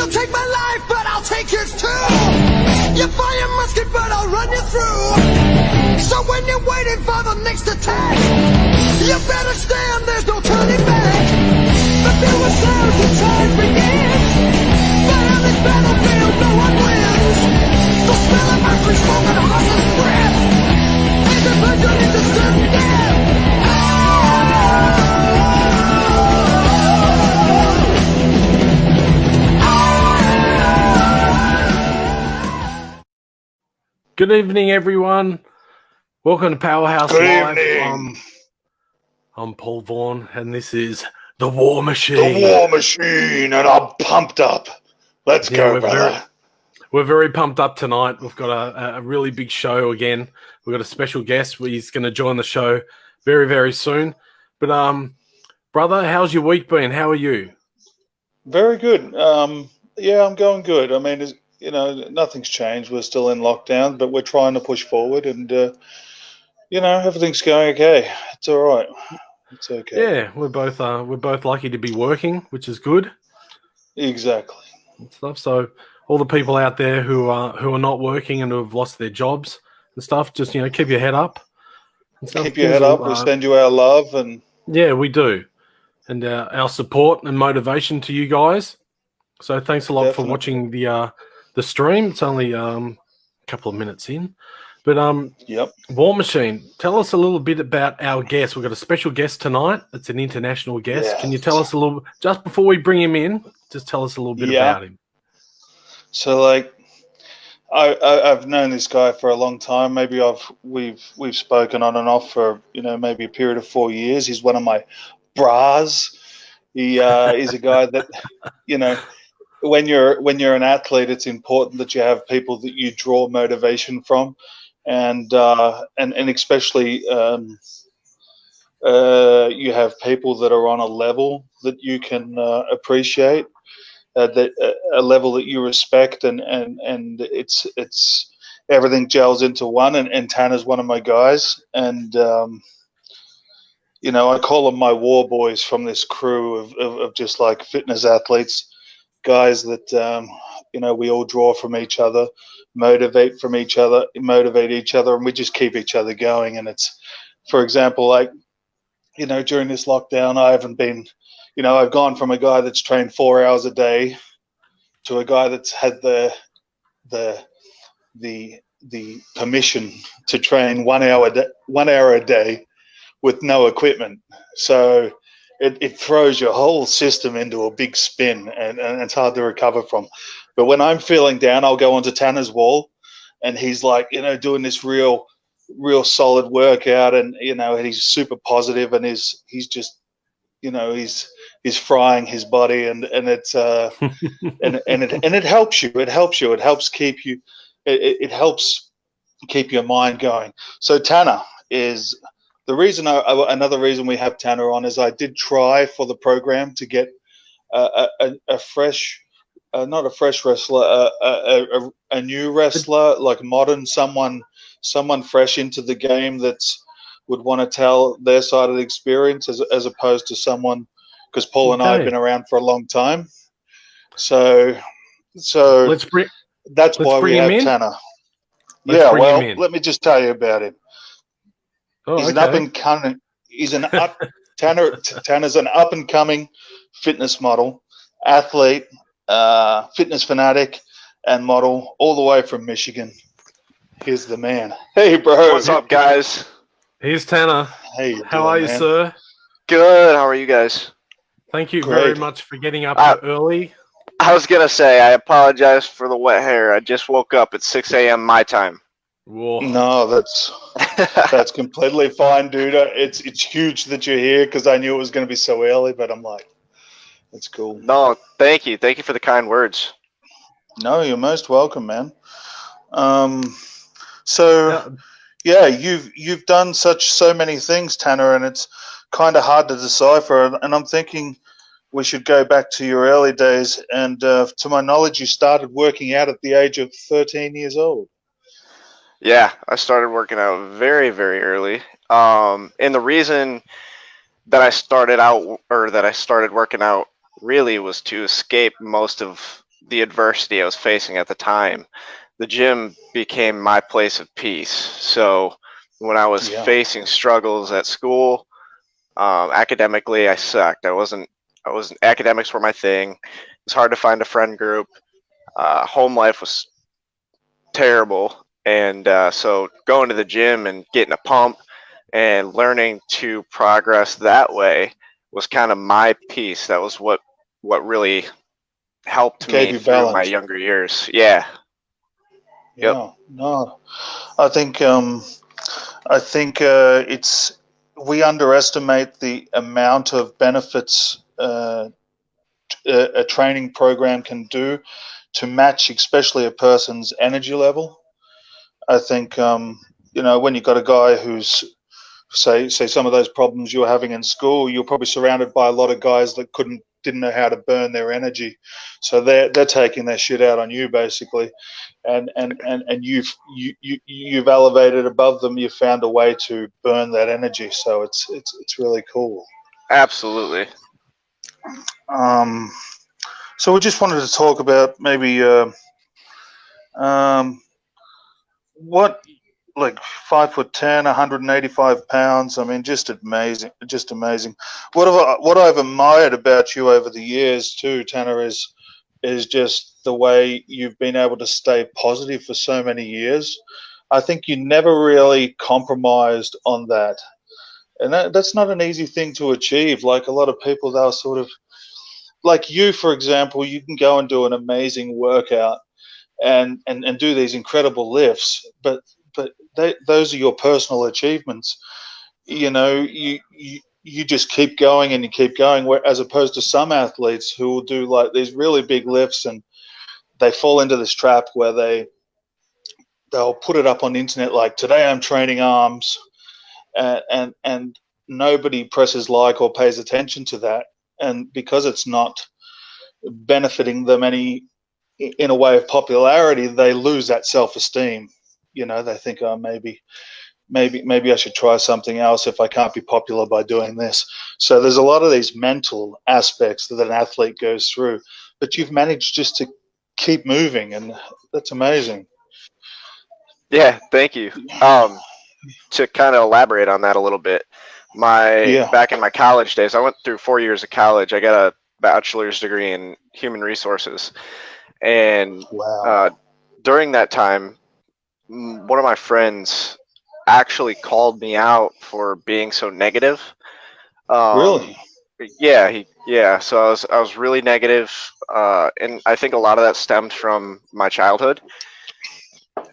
You'll take my life, but I'll take yours too. You fire musket, but I'll run you through. So when you're waiting for the next attack, you better stand, there's no turning back. The fewer sounds, the time begins. But on this battlefield, no one wins. The smell of earthly smoke and heartless breath is a virgin into certain death. Good evening, everyone. Welcome to Powerhouse Good Live. evening. I'm Paul Vaughan, and this is The War Machine. The War Machine, and I'm pumped up. Let's go, brother. We're very pumped up tonight. We've got a really big show again. We've got a special guest. He's going to join the show very, very soon. But, brother, how's your week been? How are you? Very good. Yeah, I'm going good. I mean, nothing's changed. We're still in lockdown, but we're trying to push forward, and everything's going okay. It's all right. It's okay. Yeah, we're both lucky to be working, which is good. Exactly. And stuff. So all the people out there who are not working and who have lost their jobs and stuff, just keep your head up. And stuff. Keep your head up. We send you our love, and yeah, we do, and our support and motivation to you guys. So thanks a lot for watching the stream. It's only a couple of minutes in. But yep. War Machine, tell us a little bit about our guest. We've got a special guest tonight. It's an international guest. Yes. Can you tell us a little, just before we bring him in, just tell us a little bit about him? So, I've known this guy for a long time. Maybe we've spoken on and off for maybe a period of 4 years. He's one of my bras. He is a guy that when you're an athlete, it's important that you have people that you draw motivation from, and especially you have people that are on a level that you can appreciate, a level that you respect, and it's everything gels into one. And Tanner's one of my guys, and I call them my war boys from this crew of just like fitness athletes. Guys that we all draw from each other, motivate each other, and we just keep each other going. And it's, for example, during this lockdown, I haven't been, I've gone from a guy that's trained 4 hours a day to a guy that's had the permission to train 1 hour a day with no equipment. So it throws your whole system into a big spin, and it's hard to recover from. But when I'm feeling down, I'll go onto Tanner's wall, and he's like, doing this real solid workout, and and he's super positive, and he's just, he's frying his body, and it's and it helps you. It helps keep you. It helps keep your mind going. So Tanner is. The reason another reason we have Tanner on is I did try for the program to get a fresh, not a fresh wrestler, a new wrestler, like modern, someone fresh into the game that would want to tell their side of the experience as opposed to someone, because Paul and I have been around for a long time. So that's why we have Tanner. Yeah, well, let me just tell you about him. Oh, he's an up and coming. Tanner's an up and coming fitness model, athlete, fitness fanatic, and model, all the way from Michigan. Here's the man. Hey, bro. What's up, guys? Here's Tanner. Hey, how are you, sir? Good. How are you guys? Thank you very much for getting up early. I was gonna say I apologize for the wet hair. I just woke up at 6 a.m. my time. Whoa. No, that's completely fine, dude. It's huge that you're here, because I knew it was going to be so early, but I'm like, that's cool. No, thank you for the kind words. No, you're most welcome, man. So yeah, you've done so many things, Tanner, and it's kind of hard to decipher. And I'm thinking we should go back to your early days. And to my knowledge, you started working out at the age of 13 years old. Yeah, I started working out very, very early. And the reason that I started working out really was to escape most of the adversity I was facing at the time, the gym became my place of peace. So when I was Yeah. facing struggles at school, academically, I sucked. Academics were my thing. It was hard to find a friend group. Home life was terrible. And so going to the gym and getting a pump and learning to progress that way was kind of my piece. That was what really helped Gave me you through my balance. younger years. Yeah. Yep. Yeah. No, I think it's we underestimate the amount of benefits a training program can do to match, especially a person's energy level. I think when you've got a guy who's say some of those problems you're having in school, you're probably surrounded by a lot of guys that didn't know how to burn their energy, so they're taking their shit out on you basically, and you've elevated above them. You've found a way to burn that energy, so it's really cool. Absolutely. Um, so we just wanted to talk about maybe um, what, like 5'10", 185 pounds. I mean, just amazing, just amazing. What I've admired about you over the years too, Tanner, is just the way you've been able to stay positive for so many years. I think you never really compromised on that, and that's not an easy thing to achieve. Like a lot of people, they'll sort of, like you, for example, you can go and do an amazing workout and do these incredible lifts, but those are your personal achievements. You just keep going and you keep going, as opposed to some athletes who will do like these really big lifts, and they fall into this trap where they'll put it up on the internet like, today I'm training arms, and nobody presses like or pays attention to that, and because it's not benefiting them any in a way of popularity, they lose that self-esteem. They think, oh, maybe I should try something else if I can't be popular by doing this. So there's a lot of these mental aspects that an athlete goes through, but you've managed just to keep moving, and that's amazing. Yeah. Thank you. To kind of elaborate on that a little bit, Yeah. back in my college days, I went through 4 years of college. I got a bachelor's degree in human resources, and Wow. uh, during that time, one of my friends actually called me out for being so negative. Um, Really? yeah. So I was really negative, and I think a lot of that stemmed from my childhood,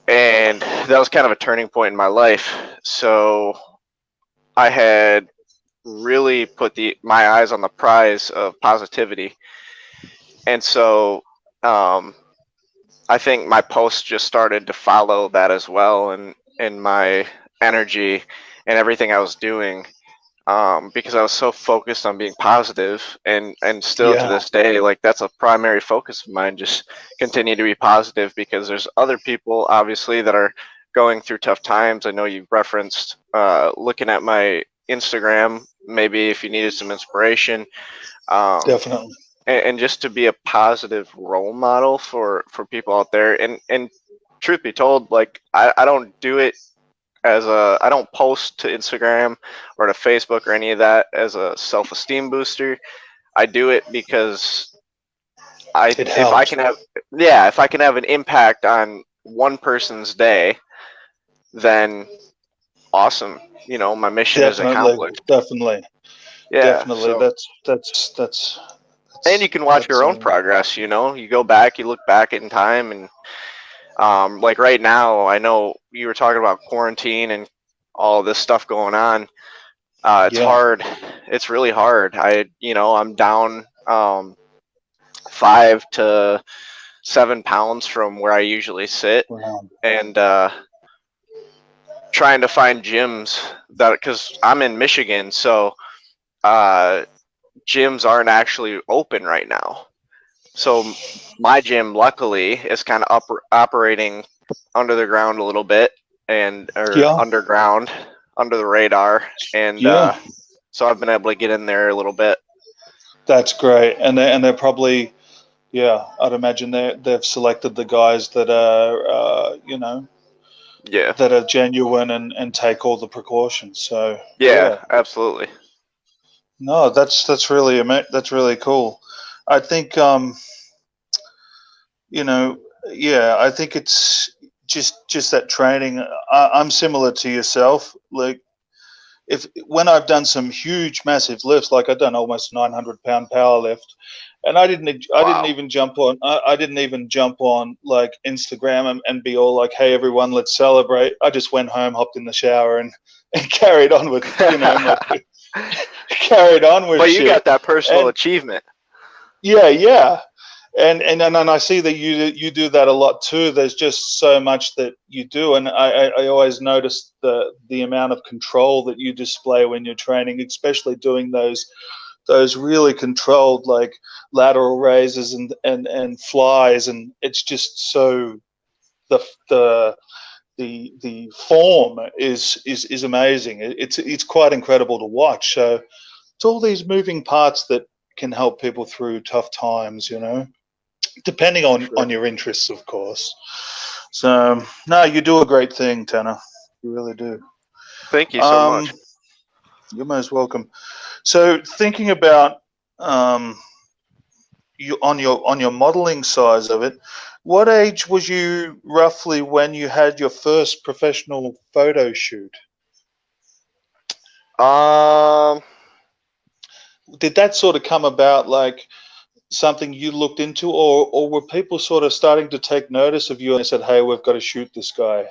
and that was kind of a turning point in my life. So I had really put my eyes on the prize of positivity, and so um, I think my posts just started to follow that as well, and my energy and everything I was doing, because I was so focused on being positive, and still to Yeah. this day, like that's a primary focus of mine. Just continue to be positive, because there's other people obviously that are going through tough times. I know you've referenced looking at my Instagram, maybe if you needed some inspiration, um, Definitely. and just to be a positive role model for people out there. And truth be told, like I don't do it I don't post to Instagram or to Facebook or any of that as a self-esteem booster. I do it because It if I helps. can have, yeah, if I can have an impact on one person's day, then awesome. My mission is Definitely. accomplished. Definitely. Yeah. Definitely. So, That's and you can watch that's your own progress. You go back, you look back in time, and like right now, I know you were talking about quarantine and all this stuff going on. It's yeah. hard. It's really hard. I'm down 5 to 7 pounds from where I usually sit, Wow. and trying to find gyms because I'm in Michigan, so uh, gyms aren't actually open right now. So my gym, luckily, is kind of operating under the ground a little bit, or Yeah. underground, under the radar, and Yeah. so I've been able to get in there a little bit. That's great, and they're probably Yeah, I'd imagine they've selected the guys that are, Yeah. that are genuine and take all the precautions. So Yeah, yeah, absolutely. no, that's really that's really cool. I think you know, yeah, I think it's just that training. I'm similar to yourself. Like if when I've done some huge, massive lifts, like I've done almost 900-pound power lift, and I didn't Wow. even jump on I didn't even jump on like Instagram and be all like, hey everyone, let's celebrate. I just went home, hopped in the shower, and carried on with carried on with But you shit. got that personal And achievement. yeah. And I see that you do that a lot too. There's just so much that you do, and I always notice the amount of control that you display when you're training, especially doing those really controlled like lateral raises and flies, and it's just so the the the form is amazing. It's quite incredible to watch. So it's all these moving parts that can help people through tough times, depending For on sure. your interests, of course. So no, you do a great thing, Tanner. You really do. Thank you so Um, much. you're most welcome. So thinking about um, you on your modeling size of it, what age was you roughly when you had your first professional photo shoot? Um, Did that sort of come about like something you looked into, or were people sort of starting to take notice of you and they said, "Hey, we've got to shoot this guy"?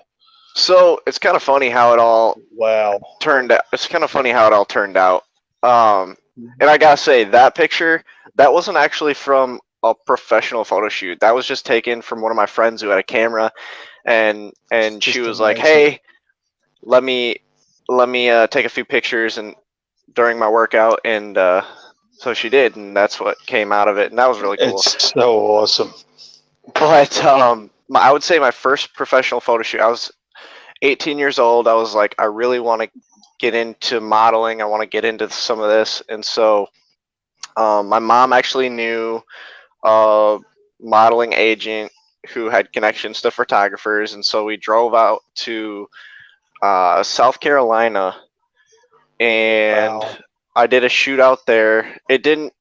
so it's kind of funny how it all Wow. turned out. It's kind of funny how it all turned out. And I gotta say that picture that wasn't actually from a professional photo shoot. That was just taken from one of my friends who had a camera, and she Just was like, amazing. "Hey, let me take a few pictures and during my workout," and so she did, and that's what came out of it, and that was really cool. It's so awesome. But I would say my first professional photo shoot, I was 18 years old. I was like, I really want to get into modeling. I want to get into some of this, and so my mom actually knew a modeling agent who had connections to photographers, and so we drove out to South Carolina, and Wow. I did a shoot out there. It didn't.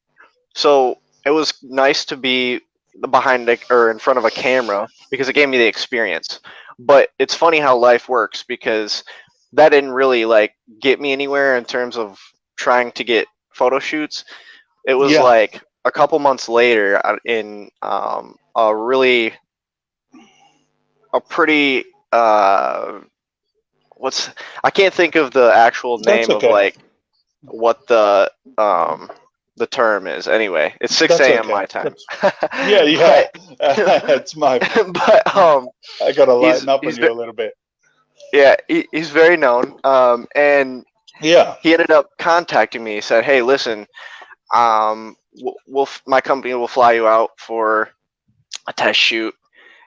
So it was nice to be behind or in front of a camera because it gave me the experience. But it's funny how life works because that didn't really like get me anywhere in terms of trying to get photo shoots. It was Yeah, like a couple months later in a pretty what's I can't think of the actual that's name of okay. like what the term is. Anyway, it's 6 That's a.m. okay. my time. That's yeah. but It's my. but I got to he's lighten up on he's you a little bit. yeah, he's very known. And Yeah, he ended up contacting me. He said, "Hey, listen, my company will fly you out for a test shoot,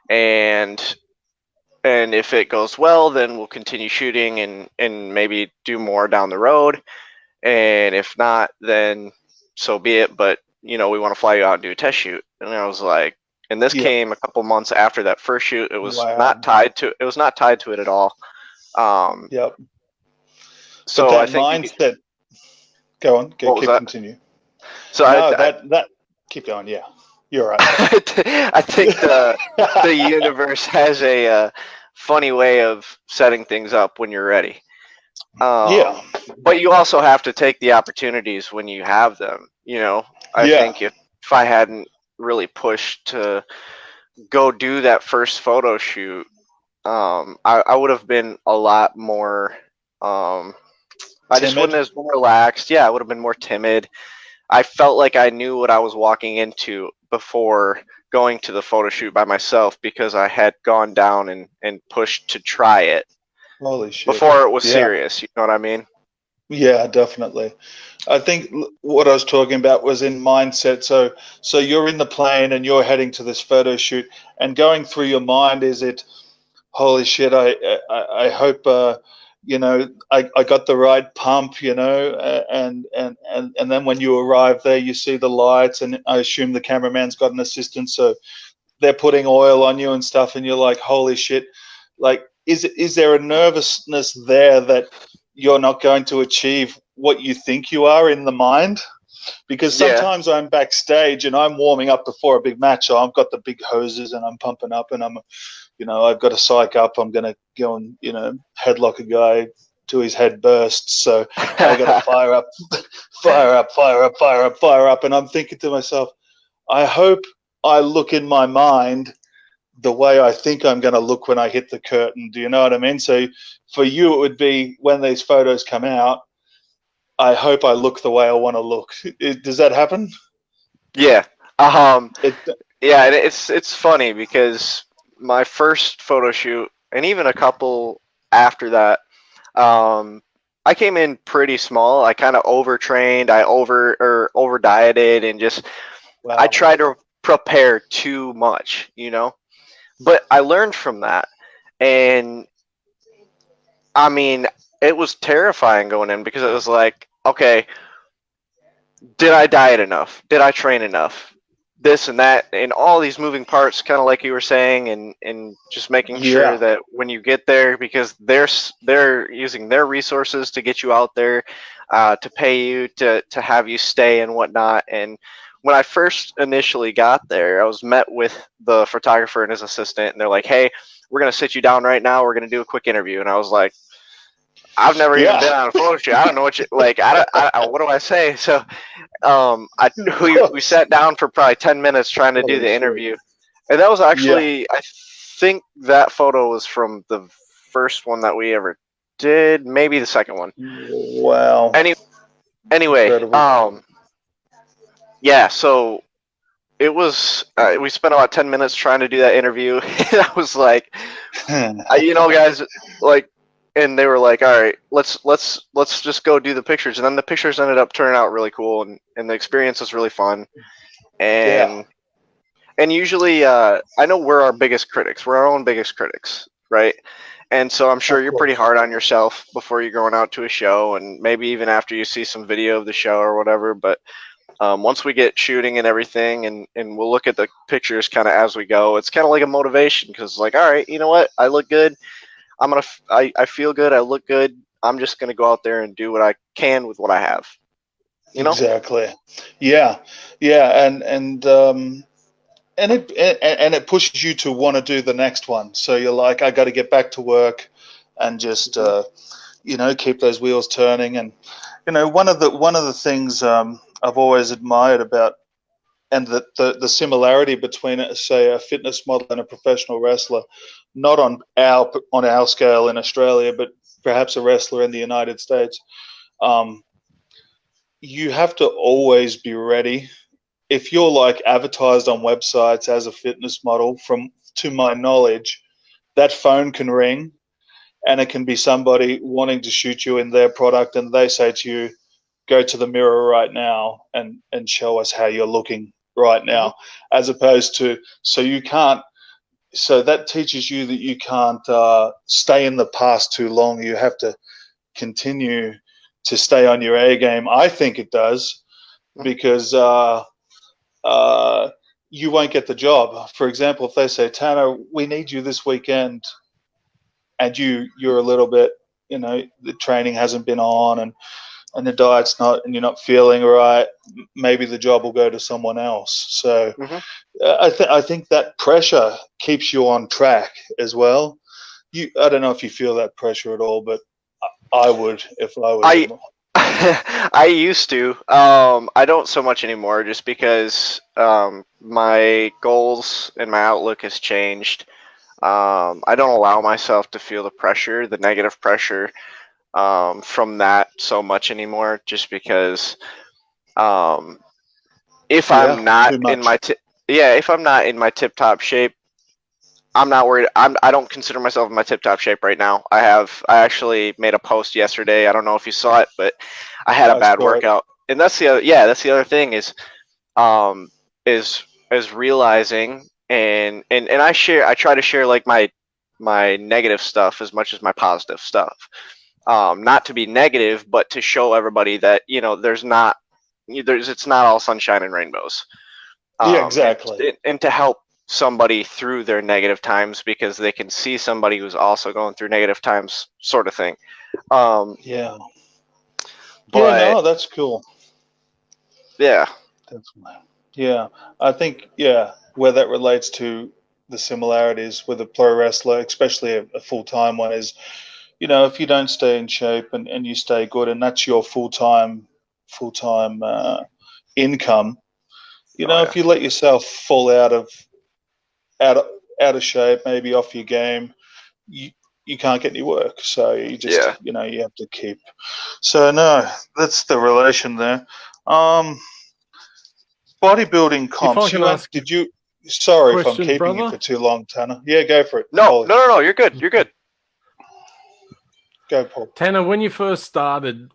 and if it goes well, then we'll continue shooting and maybe do more down the road. And if not, then so be it. But we want to fly you out and do a test shoot." And I was like, and this yeah. came a couple months after that first shoot. It was not Wow. tied to. It was not tied to it at all. Um, Yep. But so I that think you could. mindset. Go on. What was Keep that? continue. So No, that. Keep going. Yeah, you're right. I think the universe has a funny way of setting things up when you're ready. Yeah, But you also have to take the opportunities when you have them. I yeah. think if I hadn't really pushed to go do that first photo shoot, I would have been a lot more. Um, I just wouldn't Timid. have been relaxed. Yeah, I would have been more timid. I felt like I knew what I was walking into before going to the photo shoot by myself because I had gone down and pushed to try it Holy shit. before it was Yeah, serious. You know what I mean? yeah, definitely. I think what I was talking about was in mindset. So you're in the plane and you're heading to this photo shoot, and going through your mind is it, holy shit, I hope I got the right pump, and then when you arrive there, you see the lights, and I assume the cameraman's got an assistant, so they're putting oil on you and stuff, and you're like, holy shit. Like, is there a nervousness there that you're not going to achieve what you think you are in the mind? Because sometimes I'm backstage and I'm warming up before a big match, so I've got the big hoses and I'm pumping up, and I've got to psych up. I'm going to go and, headlock a guy to his head bursts. So I got to fire up, fire up, fire up, fire up, fire up. And I'm thinking to myself, I hope I look in my mind the way I think I'm going to look when I hit the curtain. Do you know what I mean? So for you, it would be when these photos come out, I hope I look the way I want to look. Does that happen? Yeah. Yeah, and it's funny because my first photo shoot, and even a couple after that, I came in pretty small. I kind of overtrained. I over dieted, and just Wow. I tried to prepare too much, But I learned from that, and I mean, it was terrifying going in because it was like, okay, did I diet enough? Did I train enough? This and that, and all these moving parts, kind of like you were saying, and just making sure that when you get there, because they're using their resources to get you out there, to pay you to have you stay and whatnot. And when I first initially got there, I was met with the photographer and his assistant, and they're like, "Hey, we're gonna sit you down right now. We're gonna do a quick interview." And I was like, I've never even been on a photo shoot. I don't know what you like. What do I say? So, we sat down for probably 10 minutes trying to do the interview, and that was actually, I think that photo was from the first one that we ever did, maybe the second one. Wow. Anyway, Incredible. yeah. So it was. We spent about 10 minutes trying to do that interview. And I was like, guys, like. And they were like, all right, let's just go do the pictures. And then the pictures ended up turning out really cool, and the experience was really fun. And usually, I know we're our biggest critics. We're our own biggest critics, right? And so I'm sure you're pretty hard on yourself before you're going out to a show, and maybe even after you see some video of the show or whatever. But once we get shooting and everything, and we'll look at the pictures kind of as we go, it's kind of like a motivation, because like, all right, you know what? I look good. I feel good. I look good. I'm just gonna go out there and do what I can with what I have. Exactly. Yeah. And it pushes you to want to do the next one. So you're like, I got to get back to work, and just keep those wheels turning. And one of the things I've always admired about, and the similarity between, say, a fitness model and a professional wrestler, not on our scale in Australia, but perhaps a wrestler in the United States, you have to always be ready. If you're like advertised on websites as a fitness model, to my knowledge, that phone can ring, and it can be somebody wanting to shoot you in their product, and they say to you, go to the mirror right now and show us how you're looking right now, as opposed to, so that teaches you that you can't stay in the past too long. You have to continue to stay on your A game. I think it does, because you won't get the job. For example, if they say, Tanner, we need you this weekend, and you're a little bit, the training hasn't been on, and the diet's not, and you're not feeling right, maybe the job will go to someone else. So I think that pressure keeps you on track as well. I don't know if you feel that pressure at all, but I would if I was. I used to. I don't so much anymore, just because my goals and my outlook has changed. I don't allow myself to feel the negative pressure from that so much anymore, just because if I'm not in my if I'm not in my tip top shape, I'm not worried. I don't consider myself in my tip top shape right now. I actually made a post yesterday. I don't know if you saw it, but I had a bad workout, and that's the other thing is realizing, and I try to share like my negative stuff as much as my positive stuff. not to be negative, but to show everybody that it's not all sunshine and rainbows. Yeah, exactly. And to help somebody through their negative times because they can see somebody who's also going through negative times, sort of thing. Yeah. But No, that's cool. yeah, Yeah, I think where that relates to the similarities with a pro wrestler, especially a full time one, is if you don't stay in shape and you stay good, and that's your full time income. If you let yourself fall out of out of shape, maybe off your game, you can't get any work. So you just you have to keep. So no, that's the relation there. Bodybuilding If I comps. can ask Did you? Sorry if I'm question, keeping you brother. for too long, Tanner. Yeah, go for it. no, you're good. You're good. Go, Paul. Tanner, when you first started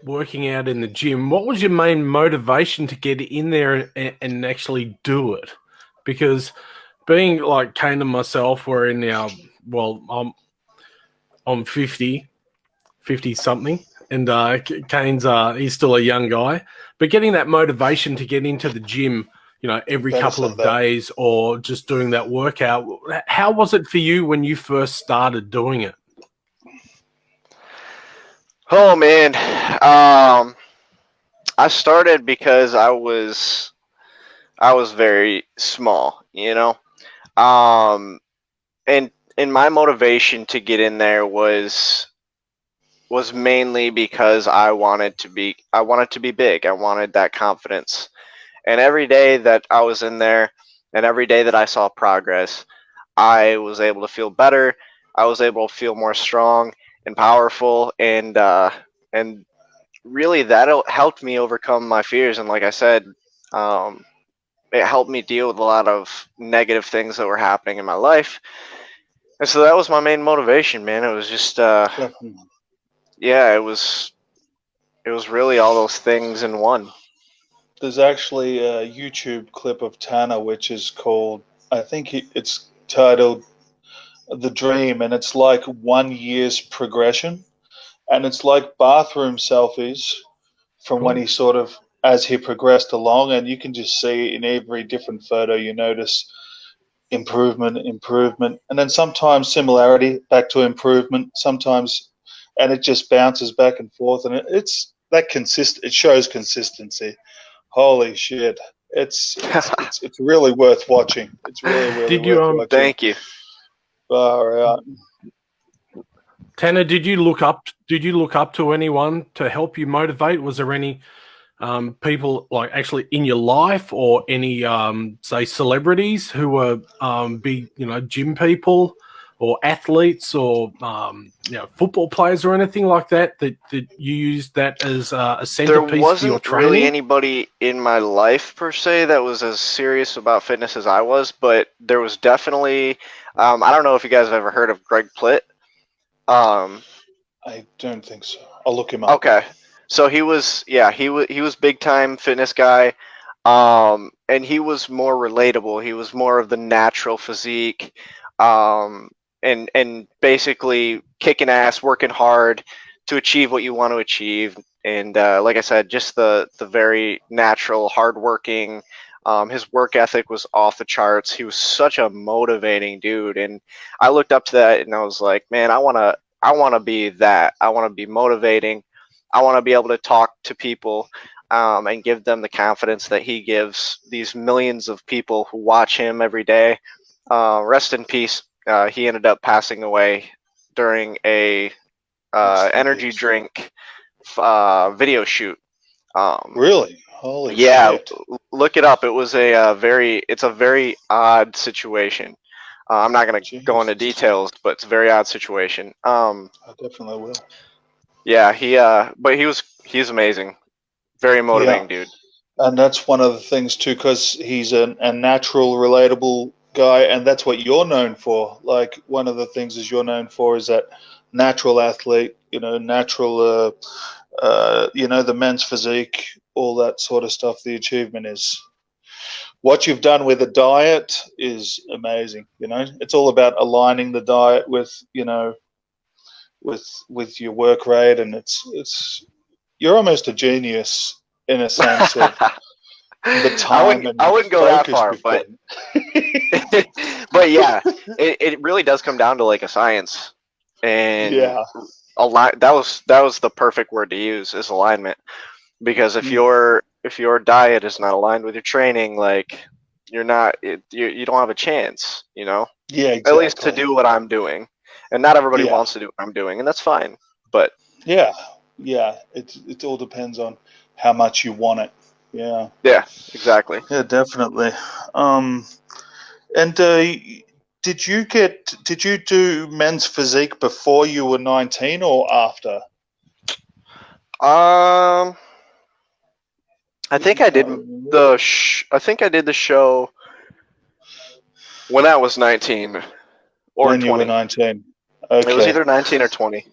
working out in the gym, what was your main motivation to get in there and actually do it? Because being like Kane and myself, we're in our, well, I'm 50 something, and Kane's he's still a young guy, but getting that motivation to get into the gym, every Better couple say of that. days or just doing that workout, how was it for you when you first started doing it? Oh man, I started because I was very small, and my motivation to get in there was mainly because I wanted to be big. I wanted that confidence, and every day that I was in there, and every day that I saw progress, I was able to feel better. I was able to feel more strong and powerful, and really that helped me overcome my fears. And like I said, it helped me deal with a lot of negative things that were happening in my life. And so that was my main motivation, man. It was just, Definitely. it was really all those things in one. There's actually a YouTube clip of Tanner, which is called, I think it's titled "The Dream," and it's like 1 year's progression, and it's like bathroom selfies from when Cool. he as he progressed along, and you can just see in every different photo, you notice improvement, and then sometimes similarity back to improvement, sometimes, and it just bounces back and forth, and it's that it shows consistency. Holy shit. It's really worth watching. It's really Did you worth watching. Thank you. Far out. Tanner, did you look up to anyone to help you motivate? Was there any people like actually in your life, or any say celebrities who were big gym people or athletes, or football players or anything like that you used that as a There centerpiece for your wasn't training? really anybody in my life per se that was as serious about fitness as I was, but there was definitely, I don't know if you guys have ever heard of Greg Plitt. I don't think so. I'll look him up. Okay. So he was big time fitness guy. And he was more relatable. He was more of the natural physique. And basically kicking ass, working hard to achieve what you want to achieve. And like I said, just the very natural, hardworking. His work ethic was off the charts. He was such a motivating dude, and I looked up to that, and I was like, man, I want to be that. I want to be motivating. I want to be able to talk to people and give them the confidence that he gives these millions of people who watch him every day. Rest in peace. He ended up passing away during a energy drink video shoot. Really? Holy Yeah, shit. look it up. It's a very odd situation. I'm not going to go into Jesus. details, but it's a very odd situation. I definitely will. Yeah, but he's amazing. Very motivating dude. And that's one of the things too, because he's a natural, relatable guy, and that's what you're known for. Like, one of the things is you're known for is that natural athlete, natural, the men's physique, all that sort of stuff. The achievement is what you've done with the diet is amazing. It's all about aligning the diet with with your work rate, and it's you're almost a genius in a sense of the time and I wouldn't go that focus far, you've but got. but yeah, it really does come down to like a science, and Yeah. that was the perfect word to use, is alignment. Because if your diet is not aligned with your training, like you're not you don't have a chance, you know, Yeah, at least to exactly. do what I'm doing. And not everybody Yeah. wants to do what I'm doing, and that's fine. But Yeah. Yeah. It all depends on how much you want it. Yeah. yeah, exactly. Yeah, definitely. And did you do men's physique before you were 19 or after? Um, I think I did Can't remember. I think I did the show when I was 19 or When you were 20. 19. It was Okay. either 19 or 20.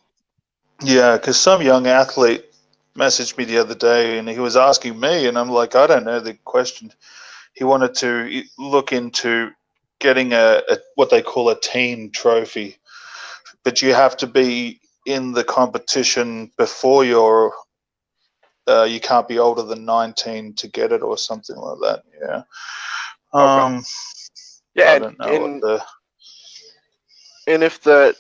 Yeah, because some young athlete messaged me the other day and he was asking me, and I'm like, I don't know the question. He wanted to look into getting a what they call a teen trophy, but you have to be in the competition before you can't be older than 19 to get it or something like that. Yeah. Okay. I Yeah, don't know what the and if the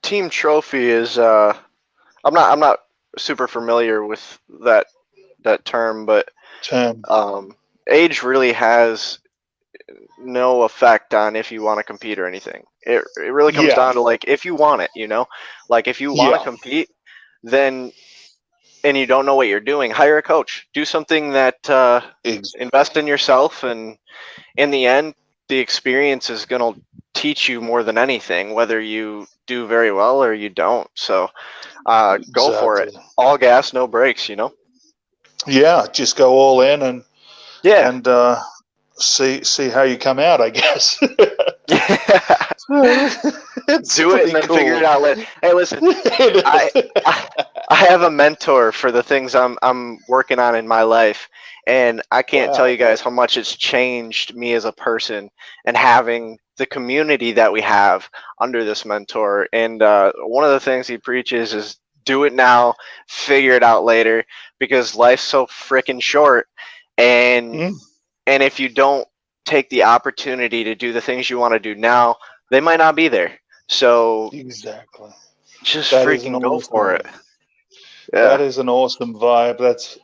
team trophy is I'm not super familiar with that term, but term. um, age really has no effect on if you want to compete or anything. It really comes Yeah. down to like if you want it, you know, like if you want to Yeah. compete, then and you don't know what you're doing, hire a coach. Do something that Ex- invest in yourself, and in the end, the experience is going to teach you more than anything, whether you do very well or you don't. So go for it. exactly. All gas, no brakes, you know? Yeah, just go all in Yeah. and see how you come out, I guess. It's Do it and pretty then figure it cool. out later. Hey, listen, I, I I have a mentor for the things I'm working on in my life, and I can't tell you Wow. guys how much it's changed me as a person, and having the community that we have under this mentor. And one of the things he preaches is do it now, figure it out later, because life's so freaking short, and Mm, and if you don't take the opportunity to do the things you want to do now, they might not be there. So exactly. just That is an freaking go for awesome. it. That Yeah. is an awesome vibe.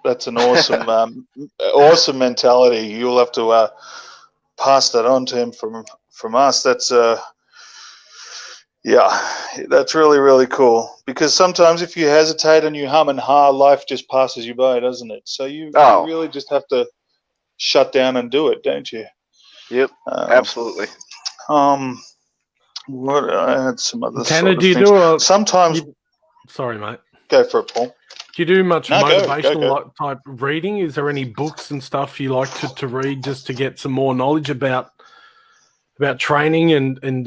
That's an awesome mentality. You'll have to pass that on to him from us. Yeah, that's really cool. Because sometimes if you hesitate and you hum and ha, life just passes you by, doesn't it? So you Oh, really just have to shut down and do it, don't you? yep. Um, Absolutely. um, what I had some other Tanner, sort do of you things. do a? Sometimes Sorry, mate. go for it, Paul. Do you do much No, go. type reading? Is there any books and stuff you like to read just to get some more knowledge about training and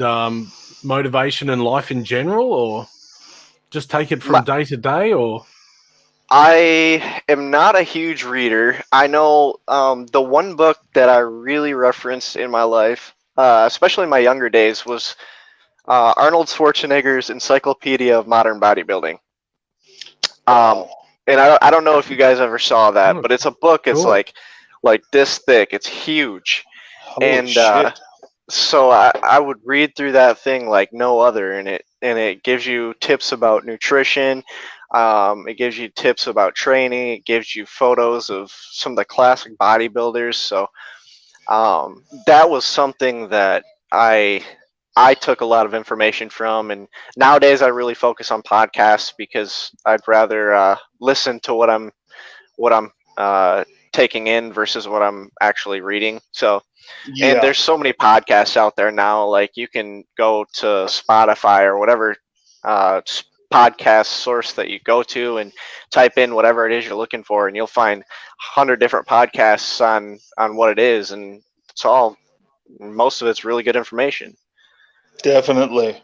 motivation and life in general, or just take it My, from day to day? Or I am not a huge reader. I know the one book that I really referenced in my life, especially in my younger days, was Arnold Schwarzenegger's Encyclopedia of Modern Bodybuilding. Um, Wow. and I don't know if you guys ever saw that, but it's a book. It's cool. like this thick. It's huge, Holy and shit. so I would read through that thing like no other, and it gives you tips about nutrition. It gives you tips about training. It gives you photos of some of the classic bodybuilders. So that was something that I took a lot of information from, and nowadays I really focus on podcasts because I'd rather listen to what I'm taking in versus what I'm actually reading. So, and Yeah, there's so many podcasts out there now. Like you can go to Spotify or whatever podcast source that you go to and type in whatever it is you're looking for, and you'll find 100 different podcasts on what it is, and it's all most of it's really good information. definitely.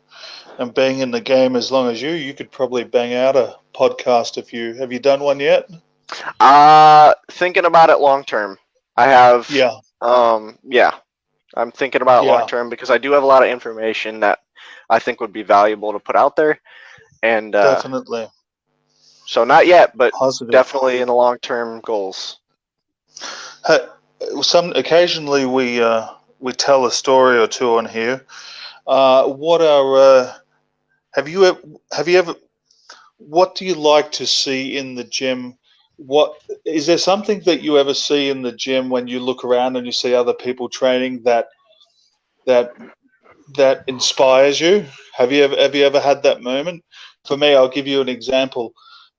And being in the game as long as you could probably bang out a podcast if you have you done one yet? Thinking about it long term. I have, Yeah, yeah, I'm thinking about it long yeah, term because I do have a lot of information that I think would be valuable to put out there. And Definitely so not yet, but positive. definitely in the long-term goals. Hey, occasionally we tell a story or two on here. What are have you ever what do you like to see in the gym? What is there something that you ever see in the gym when you look around and you see other people training that that inspires you? Have you ever had that moment? For me, I'll give you an example.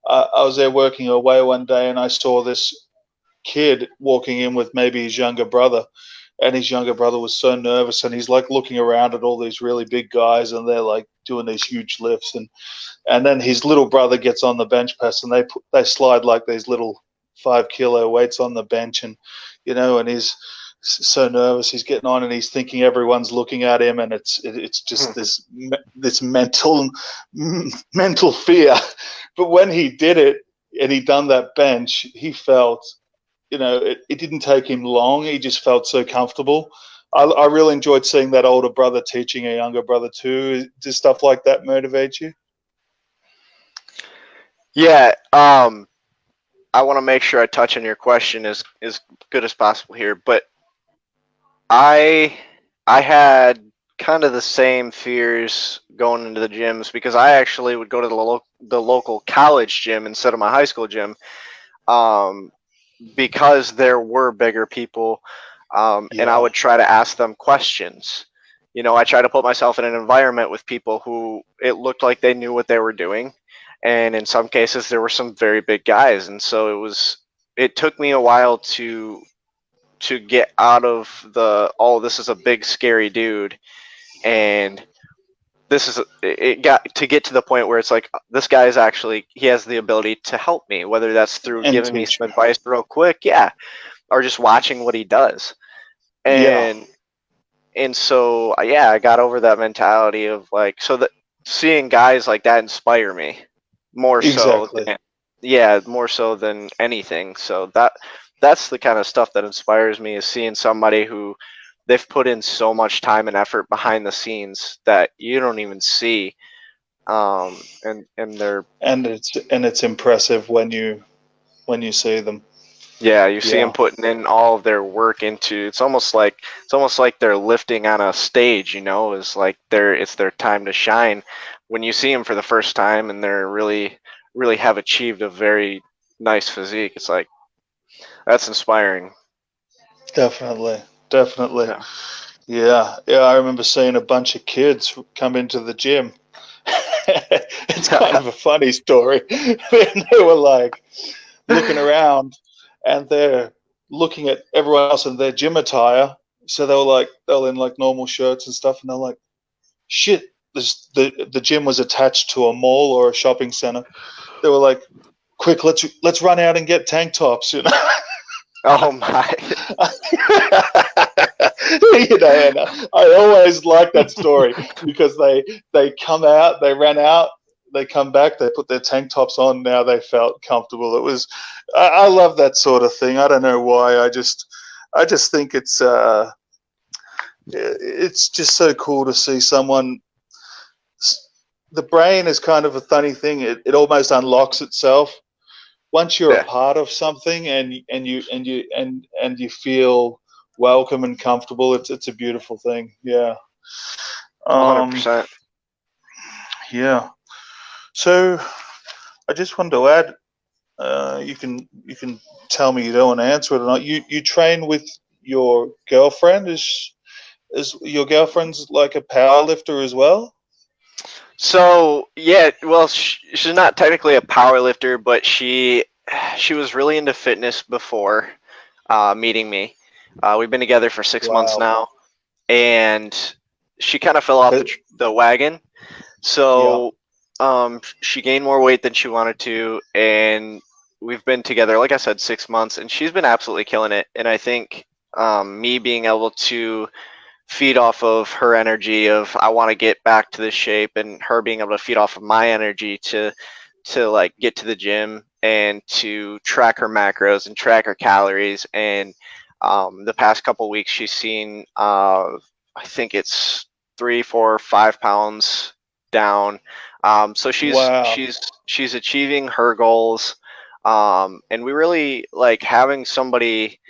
I was there working away one day and I saw this kid walking in with maybe his younger brother, and his younger brother was so nervous and he's like looking around at all these really big guys and they're like doing these huge lifts, and then his little brother gets on the bench press and they slide like these little 5 kilo weights on the bench, and and he's so nervous, he's getting on and he's thinking everyone's looking at him, and it's just this mental fear. But when he did it and he done that bench, he felt, it didn't take him long. He just felt so comfortable. I really enjoyed seeing that older brother teaching a younger brother too. Does stuff like that motivate you? Yeah, I want to make sure I touch on your question as good as possible here, but I had kind of the same fears going into the gyms because I actually would go to the local college gym instead of my high school gym, because there were bigger people, and I would try to ask them questions. I try to put myself in an environment with people who it looked like they knew what they were doing, and in some cases there were some very big guys, and so it took me a while to get out of this is a big scary dude, and it got to get to the point where it's like, this guy is actually, he has the ability to help me, whether that's through And giving me teach. some advice real quick, yeah, or just watching what he does. Yeah, And so yeah, I got over that mentality of like, so that seeing guys like that inspire me more so exactly. than, yeah, more so than anything. So that's the kind of stuff that inspires me, is seeing somebody who they've put in so much time and effort behind the scenes that you don't even see, and they're, And it's impressive when you see them. yeah, you see them Yeah, putting in all of their work into, it's almost like they're lifting on a stage, is like it's their time to shine when you see them for the first time, and they're really have achieved a very nice physique. It's like, that's inspiring. definitely, definitely. Yeah. Yeah. I remember seeing a bunch of kids come into the gym. It's kind of a funny story. And they were like looking around, and they're looking at everyone else in their gym attire. So they were in like normal shirts and stuff, and they're like, "Shit!" The gym was attached to a mall or a shopping center. They were like, "Quick, let's run out and get tank tops," you know. Oh my. And I always like that story because they come out, they ran out, they come back, they put their tank tops on. Now they felt comfortable. I love that sort of thing. I don't know why. I just think it's just so cool to see someone. The brain is kind of a funny thing. It almost unlocks itself once you're a Yeah, part of something, and you feel welcome and comfortable. It's a beautiful thing. Yeah. Um, 100%. yeah. So I just wanted to add. You can tell me you don't want to answer it or not. You train with your girlfriend. Is your girlfriend's like a power lifter as well? So yeah, well, she's not technically a power lifter, but she was really into fitness before meeting me. We've been together for 6 months Wow. now, and she kind of fell off But- the wagon. yeah. So she gained more weight than she wanted to, and we've been together, like I said, 6 months, and she's been absolutely killing it. And I think me being able to feed off of her energy of, I want to get back to this shape, and her being able to feed off of my energy to like get to the gym and to track her macros and track her calories. And the past couple weeks she's seen I think it's 3, 4, 5 pounds down. So Wow. she's achieving her goals, and we really like having somebody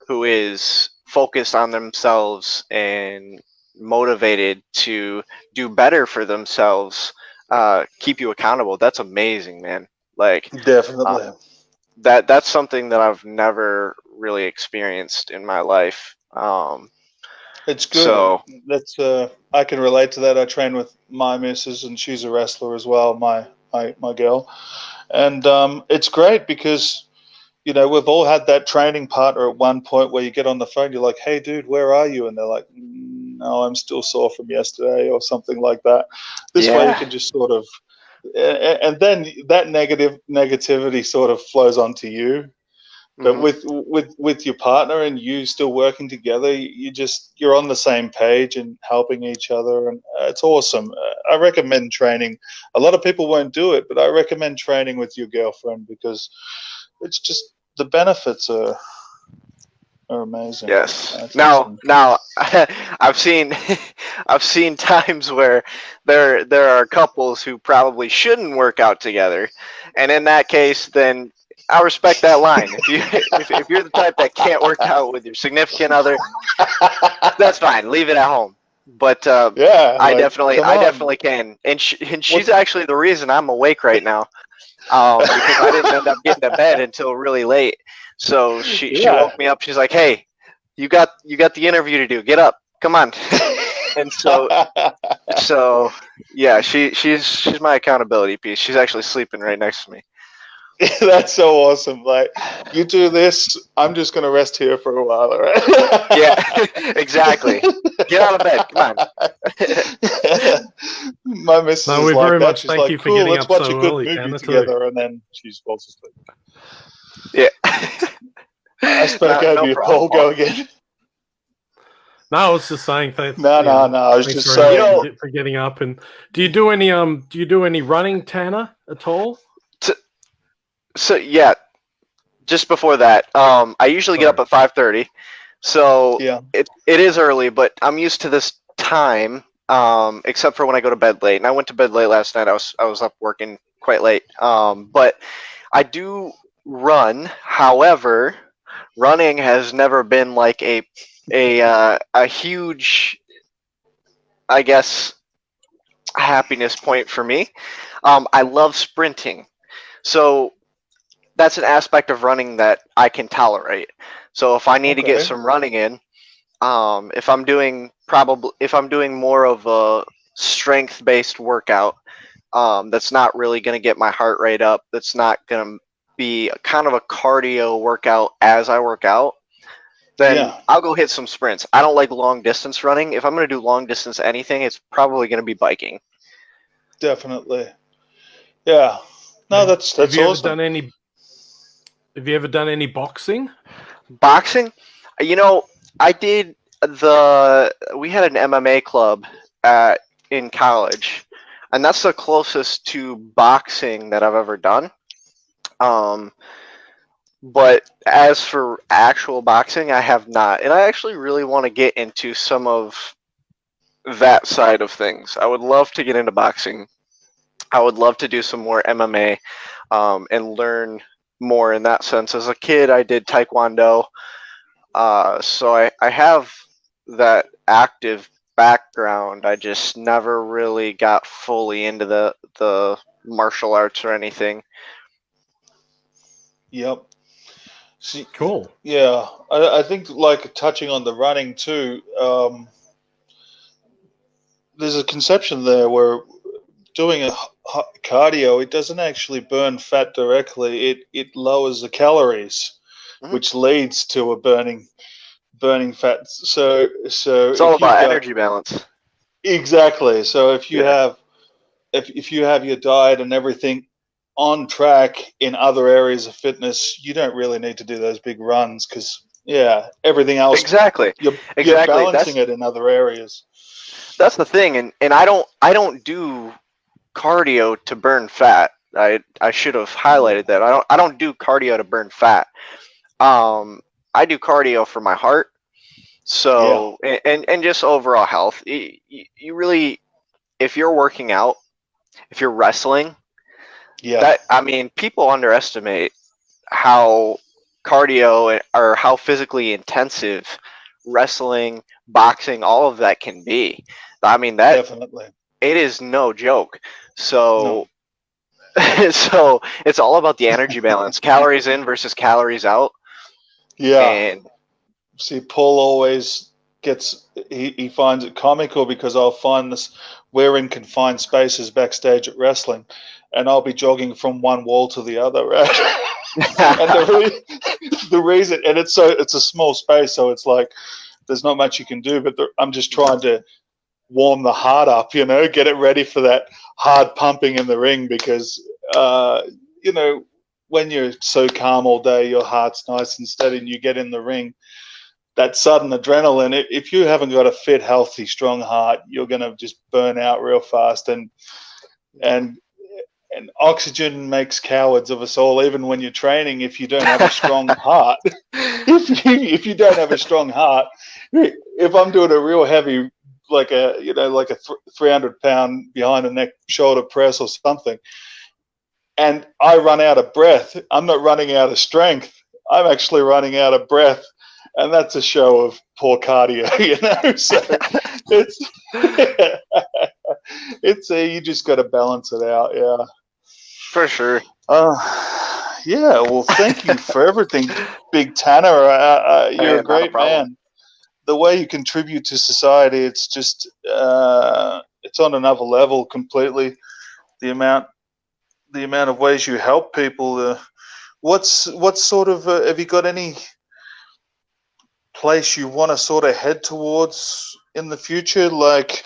who is focused on themselves and motivated to do better for themselves, keep you accountable. That's amazing, man. Like, uh, Definitely. that's something that I've never really experienced in my life. It's good. So That's I can relate to that. I train with my missus, and she's a wrestler as well. My girl, and it's great because we've all had that training partner at one point where you get on the phone, you're like, "Hey, dude, where are you?" And they're like, "No, I'm still sore from yesterday," or something like that. This way, you yeah. can just sort of, and then that negativity sort of flows onto you. But Hmm. with your partner and you still working together, you're on the same page and helping each other, and it's awesome. I recommend training. A lot of people won't do it, but I recommend training with your girlfriend because it's just the benefits are amazing. Yes. That's Now, awesome. now, I've seen, I've seen times where there are couples who probably shouldn't work out together, and in that case, then I respect that line. If you if you're the type that can't work out with your significant other, that's fine. Leave it at home. But Yeah, like come I on. definitely can, and she's What? actually the reason I'm awake right now. Because I didn't end up getting to bed until really late. So she Yeah. woke me up. She's like, "Hey, you got the interview to do. Get up, come on." And so yeah, she's my accountability piece. She's actually sleeping right next to me. That's so awesome. Like, you do this, I'm just gonna rest here for a while, all Yeah, right? exactly. Get out of bed, come on. My missus No, is we like very that. much She's thank like, you for "Cool, getting let's up watch a so good early, movie Tanner, too. together," and then she falls asleep. Yeah. I spoke over No you, problem, Paul. Paul. Go again. No, I was just saying No, no, no. I was thanks just very You much saying. know, for getting up. And do you do any running, Tanner, at all? t- so yeah, just before that, I usually get up Sorry. at 5:30. So Yeah. it is early, but I'm used to this time, except for when I go to bed late. And I went to bed late last night. I was up working quite late. But I do run. However, running has never been like a huge, I guess, happiness point for me. I love sprinting, so that's an aspect of running that I can tolerate. So if I need to get Okay. some running in, if I'm doing more of a strength based workout, that's not really going to get my heart rate up, that's not going to be kind of a cardio workout as I work out, then Yeah. I'll go hit some sprints. I don't like long distance running. If I'm going to do long distance anything, it's probably going to be biking. Definitely. Yeah. No, Have, have that's you ever awesome. done any Have you ever done any boxing? Boxing, you know, I did we had an MMA club at in college, and that's the closest to boxing that I've ever done. Um, but as for actual boxing, I have not, and I actually really want to get into some of that side of things. I would love to get into boxing. I would love to do some more MMA, and learn more in that sense. As a kid, I did Taekwondo. So I have that active background. I just never really got fully into the martial arts or anything. Yep. See, Cool. yeah. I think like touching on the running too. There's a conception there where doing a cardio, it doesn't actually burn fat directly. It lowers the calories, Mhm. which leads to a burning fat. So It's all if you've about got energy balance. exactly, so Yeah, if you have your diet and everything on track in other areas of fitness, you don't really need to do those big runs because yeah, everything else exactly, you're exactly. balancing it in other areas. That's the thing, and I don't do cardio to burn fat. I should have Yeah, highlighted that. I don't do cardio to burn fat. Um, I do cardio for my heart. yeah, So and just overall health. You really, if you're working out, if you're wrestling, Yeah, people underestimate how cardio or how physically intensive wrestling, boxing, all of that can be. I mean, that definitely. it is no joke. No. So, so it's all about the energy balance, calories in versus calories out. Yeah. And See, Paul always he finds it comical because I'll find this, we're in confined spaces backstage at wrestling, and I'll be jogging from one wall to the other, right? And the reason, and it's a small space, so it's like there's not much you can do, but I'm just trying to warm the heart up, get it ready for that hard pumping in the ring because, uh, you know, when you're so calm all day, your heart's nice and steady, and you get in the ring, that sudden adrenaline, if you haven't got a fit, healthy, strong heart, you're going to just burn out real fast. And oxygen makes cowards of us all, even when you're training. If you don't have a strong heart, if you don't have a strong heart, if I'm doing a real heavy, like a 300-pound behind the neck shoulder press or something, and I run out of breath, I'm not running out of strength. I'm actually running out of breath, and that's a show of poor cardio, So it's you just got to balance it out, yeah. for sure. Yeah. Well, thank you for everything, Big Tanner. You're Hey, a not a great problem. man. The way you contribute to society, it's just it's on another level completely. The amount of ways you help people. What sort of have you got any place you want to sort of head towards in the future, like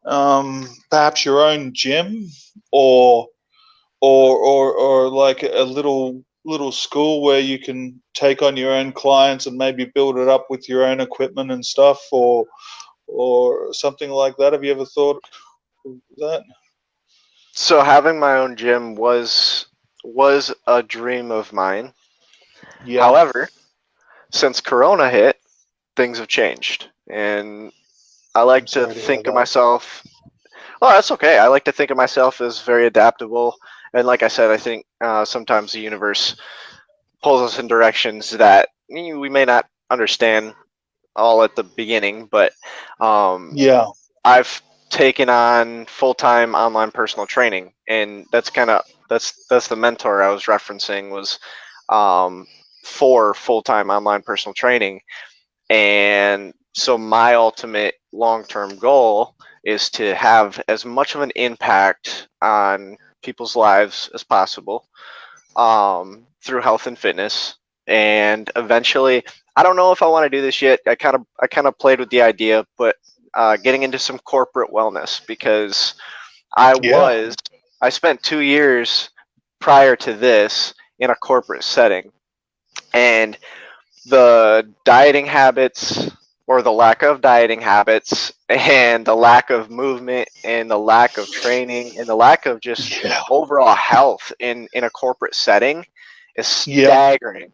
perhaps your own gym, or or like a little school where you can take on your own clients and maybe build it up with your own equipment and stuff, or something like that? Have you ever thought of that? So having my own gym was a dream of mine. Yeah, However, since Corona hit, things have changed, and I I'm like to sorry to hear think of that. myself. Oh, that's okay. I like to think of myself as very adaptable, and like I said, I think sometimes the universe pulls us in directions that we may not understand all at the beginning, but um, Yeah, I've taken on full-time online personal training, and that's the mentor I was referencing was um, for full-time online personal training. And so my ultimate long-term goal is to have as much of an impact on people's lives as possible through health and fitness. And eventually, I don't know if I want to do this yet. I kind of played with the idea, but getting into some corporate wellness because I yeah, was I spent 2 years prior to this in a corporate setting, and the dieting habits or the lack of dieting habits and the lack of movement and the lack of training and the lack of just yeah, overall health in a corporate setting is yeah. staggering.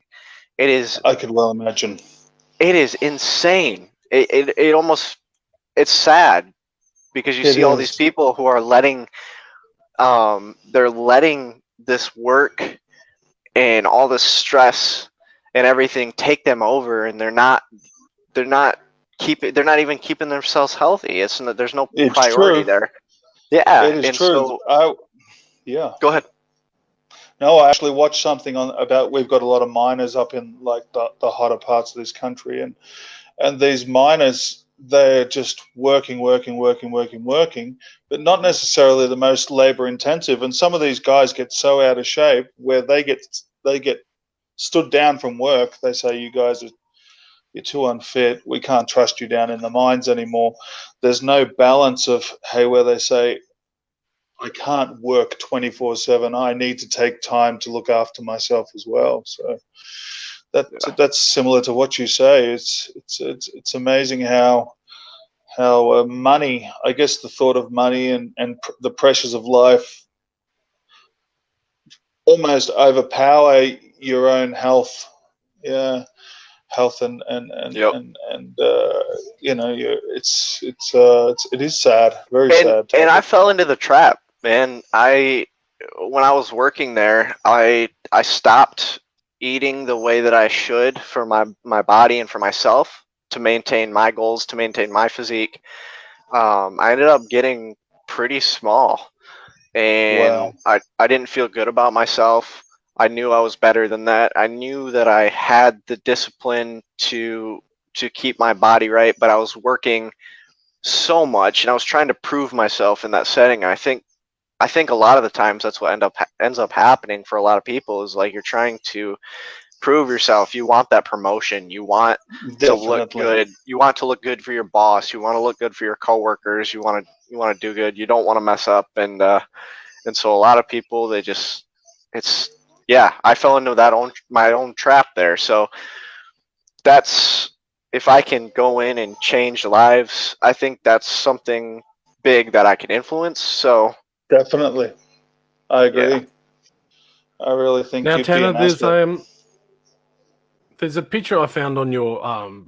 It is I could well imagine. it is insane. It almost it's sad because you It see all these is. people who are they're letting this work and all this stress and everything take them over, and they're not even keeping themselves healthy. There's no It's priority true. there. Yeah, It is and true. so Yeah. go ahead. No, I actually watched something on about we've got a lot of miners up in like the hotter parts of this country, and these miners, they're just working, but not necessarily the most labor intensive. And some of these guys get so out of shape where they get stood down from work. They say, "You guys are you're too unfit. We can't trust you down in the mines anymore." There's no balance of, hey, where they say, I can't work 24/7. I need to take time to look after myself as well. So Yeah. that's similar to what you say. It's amazing how money, I guess, the thought of money and the pressures of life almost overpower your own health. Yeah, health Yep. and it is sad, very And sad and I topic. fell into the trap. Man, when I was working there, I stopped eating the way that I should for my body and for myself to maintain my goals, to maintain my physique. I ended up getting pretty small, and Wow. I didn't feel good about myself. I knew I was better than that. I knew that I had the discipline to keep my body right, but I was working so much and I was trying to prove myself in that setting. I think a lot of the times that's what ends up happening for a lot of people is like you're trying to prove yourself. You want that promotion. You want to look Definitely. good. You want to look good for your boss. You want to look good for your coworkers. You want to do good. You don't want to mess up. And so a lot of people they just it's yeah. I fell into my own trap there. So that's if I can go in and change lives. I think that's something big that I can influence. So Definitely. I yeah. agree. I really think Now, you'd be Tanner, an asset. there's a picture I found on your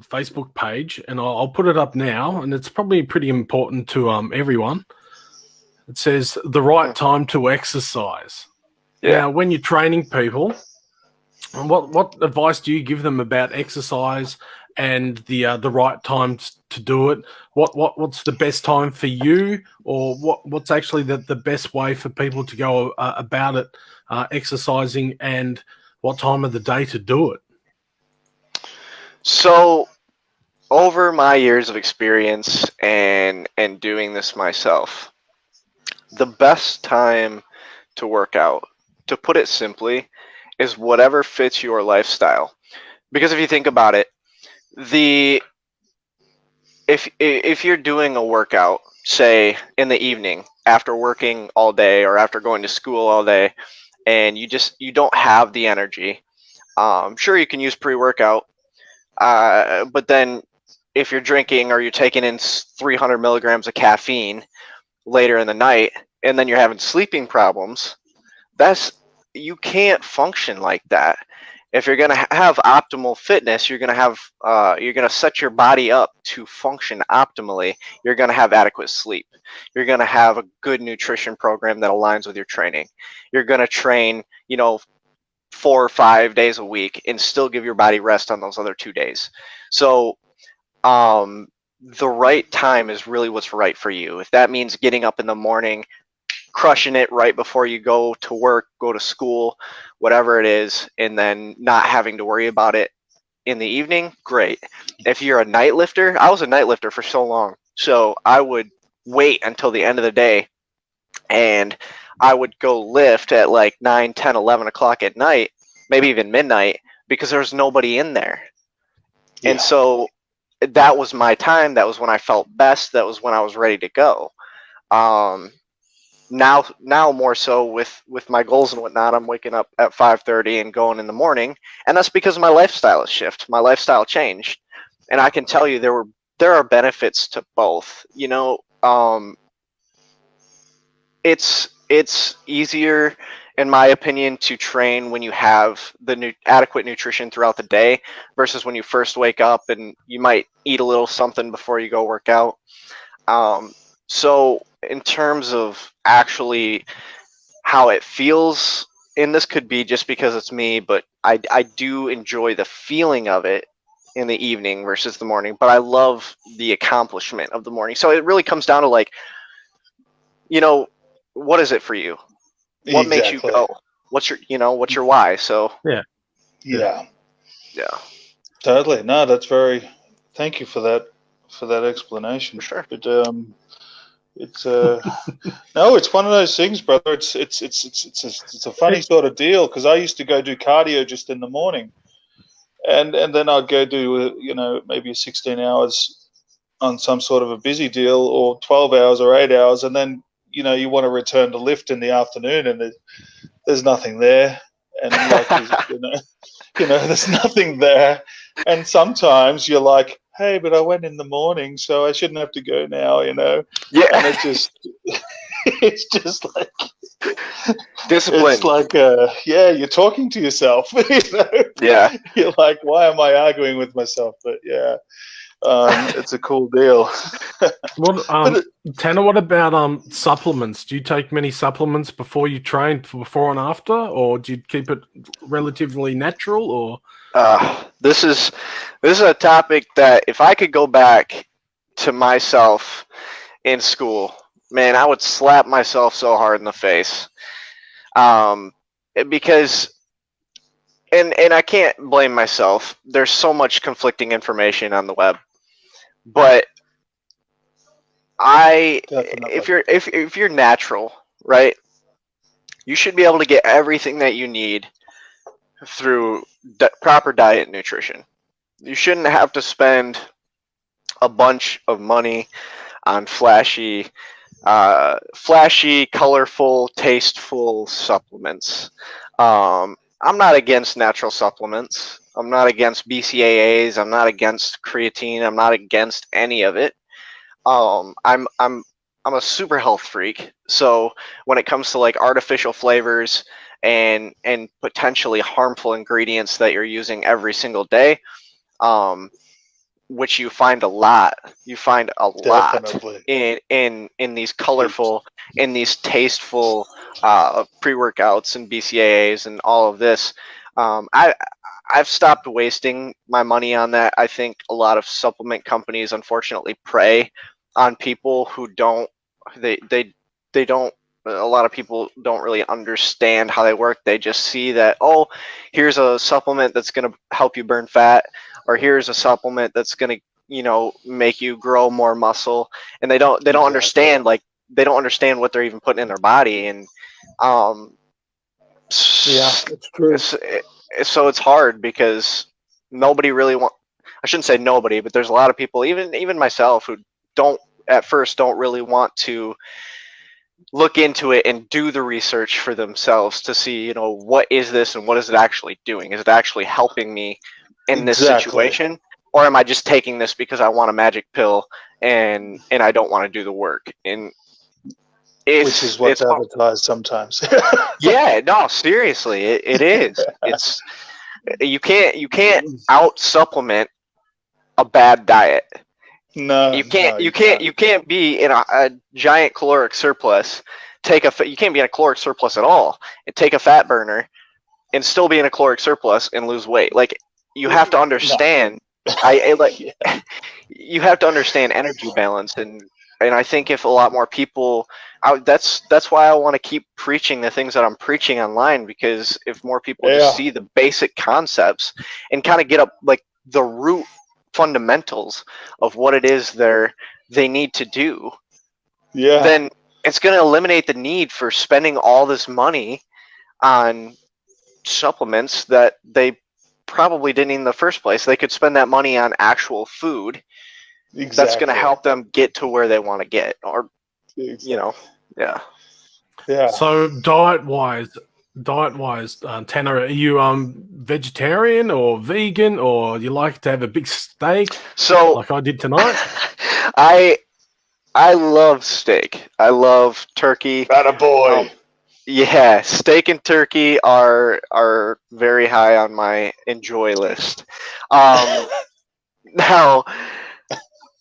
Facebook page, and I'll put it up now, and it's probably pretty important to everyone. It says the right time to exercise. Yeah. Now, when you're training people, what advice do you give them about exercise and the right times to do it? What's the best time for you, or what's actually the best way for people to go about it, exercising, and what time of the day to do it? So over my years of experience and doing this myself, the best time to work out, to put it simply, is whatever fits your lifestyle. Because if you think about it, the if you're doing a workout, say in the evening after working all day or after going to school all day, and you don't have the energy, sure you can use pre-workout, but then if you're drinking or you're taking in 300 milligrams of caffeine later in the night, and then you're having sleeping problems, that's you can't function like that. If you're going to have optimal fitness, you're going to set your body up to function optimally. You're going to have adequate sleep. You're going to have a good nutrition program that aligns with your training. You're going to train 4 or 5 days a week and still give your body rest on those other 2 days. So the right time is really what's right for you. If that means getting up in the morning, crushing it right before you go to work, go to school, whatever it is, and then not having to worry about it in the evening, great. If you're a night lifter, I was a night lifter for so long. So I would wait until the end of the day and I would go lift at like 9, 10, 11 o'clock at night, maybe even midnight, because there was nobody in there. Yeah. And so that was my time. That was when I felt best. That was when I was ready to go. Now more so with my goals and whatnot, I'm waking up at 5:30 and going in the morning, and that's because my lifestyle has shifted. My lifestyle changed, and I can tell you there are benefits to both. It's easier, in my opinion, to train when you have the adequate nutrition throughout the day versus when you first wake up and you might eat a little something before you go work out. So in terms of actually how it feels, and this could be just because it's me, but I do enjoy the feeling of it in the evening versus the morning, but I love the accomplishment of the morning. So it really comes down to like, what is it for you? What makes you Exactly. go? What's your why? So Yeah. yeah, Totally. No, that's very. Thank you for that explanation. for sure. But it's no, it's one of those things, brother. It's a funny sort of deal because I used to go do cardio just in the morning, and then I'd go do maybe 16 hours on some sort of a busy deal, or 12 hours or 8 hours, and then you want to return to lift in the afternoon, and there's nothing there, and like there's nothing there, and sometimes you're like, hey, but I went in the morning, so I shouldn't have to go now, Yeah, and it's just like discipline. it's like you're talking to yourself. Yeah, You're like, why am I arguing with myself? But yeah, It's a cool deal. What, Tanner, what about supplements? Do you take many supplements before you train, before and after, or do you keep it relatively natural? Or This is a topic that if I could go back to myself in school, man, I would slap myself so hard in the face. Because and I can't blame myself. There's so much conflicting information on the web. But Definitely. if you're natural, right, you should be able to get everything that you need through proper diet and nutrition. You shouldn't have to spend a bunch of money on flashy, colorful, tasteful supplements. I'm not against natural supplements. I'm not against BCAAs. I'm not against creatine. I'm not against any of it. I'm a super health freak. So when it comes to like artificial flavors and potentially harmful ingredients that you're using every single day, which you find a lot. You find a lot Definitely. in these colorful, in these tasteful pre-workouts and BCAAs and all of this. I've stopped wasting my money on that. I think a lot of supplement companies unfortunately prey on people who don't. They don't. A lot of people don't really understand how they work. They just see that, oh, here's a supplement that's going to help you burn fat, or here's a supplement that's going to make you grow more muscle, and they don't Exactly. understand, like, they don't understand what they're even putting in their body. And Yeah, it's true. so it's hard because nobody really I shouldn't say nobody, but there's a lot of people, even myself, who don't really want to look into it and do the research for themselves to see, what is this and what is it actually doing? Is it actually helping me in this situation? Or am I just taking this because I want a magic pill and I don't want to do the work? And Which is what's advertised sometimes. yeah, no, seriously, it is. It's you can't out supplement a bad diet. No, You can't you can't be in a giant caloric surplus. You can't be in a caloric surplus at all and take a fat burner and still be in a caloric surplus and lose weight. Like, you have to understand. You have to understand energy balance, and I think if a lot more people, that's why I want to keep preaching the things that I'm preaching online, because if more people just see the basic concepts and kind of get up like the root fundamentals of what it is they need to do, then it's going to eliminate the need for spending all this money on supplements that they probably didn't in the first place. They could spend that money on actual food that's going to help them get to where they want to get, or yeah. So diet wise, Tanner, are you vegetarian or vegan, or you like to have a big steak? So, like I did tonight. I love steak. I love turkey. Attaboy. Yeah, steak and turkey are very high on my enjoy list. Now,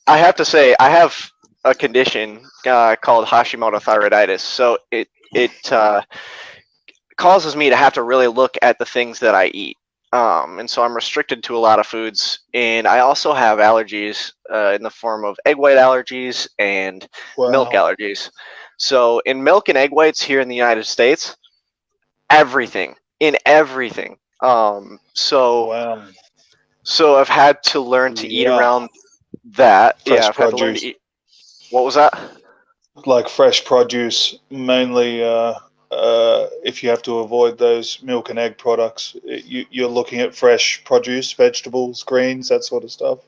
I have to say, I have a condition called Hashimoto thyroiditis. So it causes me to have to really look at the things that I eat. And so I'm restricted to a lot of foods. And I also have allergies in the form of egg white allergies and milk allergies. So in milk and egg whites here in the United States, everything. So I've had to learn to eat around that. Fresh I've had to learn to eat. What was that? Like fresh produce, mainly. If you have to avoid those milk and egg products, you're looking at fresh produce, vegetables, greens, that sort of stuff.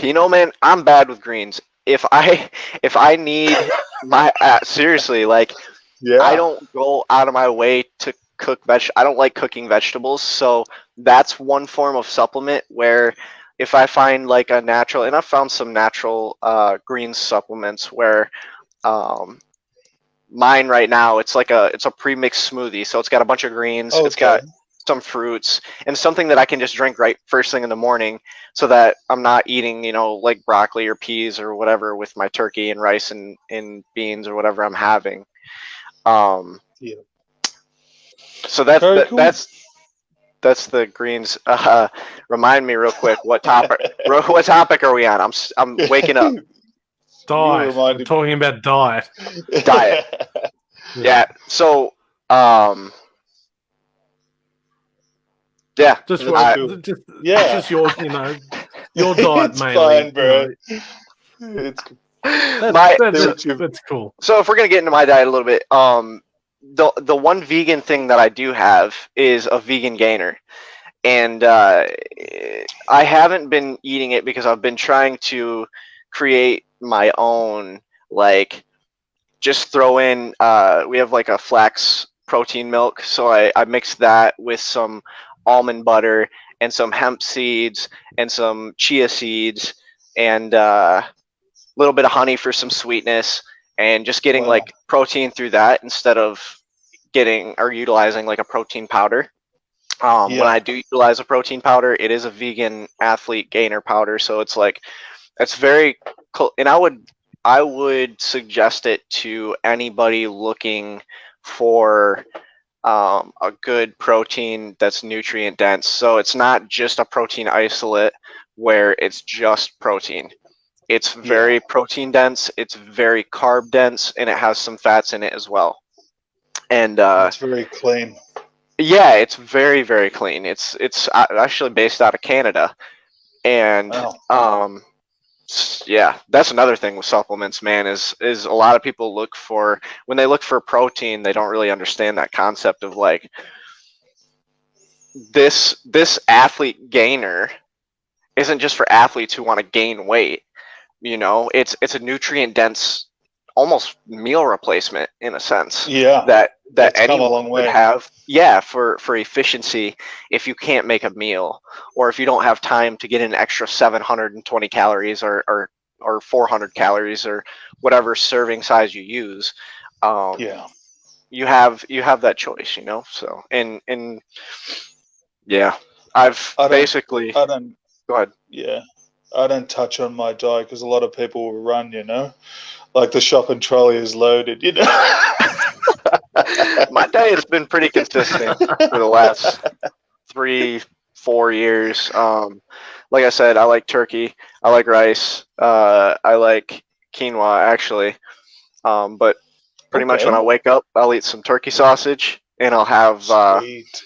Man, I'm bad with greens. If I need my seriously, like, I don't go out of my way to cook I don't like cooking vegetables, so that's one form of supplement where if I find like a natural, and I've found some natural green supplements where mine right now, it's a pre-mixed smoothie, so it's got a bunch of greens. It's got some fruits, and something that I can just drink right first thing in the morning, so that I'm not eating, like broccoli or peas or whatever with my turkey and rice and beans or whatever I'm having. Um, Yeah. so that's Very cool. that's the greens. Remind me real quick, what topic? What topic are we on? I'm waking up. Diet. We're reminded- talking about diet. Diet. Yeah. So, yeah. Just Yeah. just your your diet It's mainly. fine, bro. It's That's cool. So if we're gonna get into my diet a little bit, the one vegan thing that I do have is a vegan gainer, and I haven't been eating it because I've been trying to create my own, like, just throw in. We have like a flax protein milk, so I mix that with some almond butter and some hemp seeds and some chia seeds and a little bit of honey for some sweetness, and just getting Wow. like protein through that instead of getting or utilizing like a protein powder. When I do utilize a protein powder, it is a vegan athlete gainer powder, so it's like it's very cool, and I would suggest it to anybody looking for a good protein that's nutrient dense. So it's not just a protein isolate where it's just protein. It's very protein dense, it's very carb dense, and it has some fats in it as well. And it's very clean. yeah, it's very, very clean. It's actually based out of Canada, and Wow. yeah, that's another thing with supplements, man. Is a lot of people look for, when they look for protein, they don't really understand that concept of like this athlete gainer isn't just for athletes who want to gain weight. It's a nutrient dense, almost meal replacement in a sense. Yeah. That That's come a anyone long would way. have. Yeah, for efficiency, if you can't make a meal, or if you don't have time to get an extra 720 calories or 400 calories or whatever serving size you use, Yeah. you have that choice. So and yeah, I've I don't- basically. I don't. Go ahead. Yeah. I don't touch on my diet because a lot of people will run. Like the shopping trolley is loaded. My diet has been pretty consistent for the last 3-4 years. Like I said, I like turkey, I like rice, I like quinoa actually. But pretty much when I wake up, I'll eat some turkey sausage, and I'll have Sweet.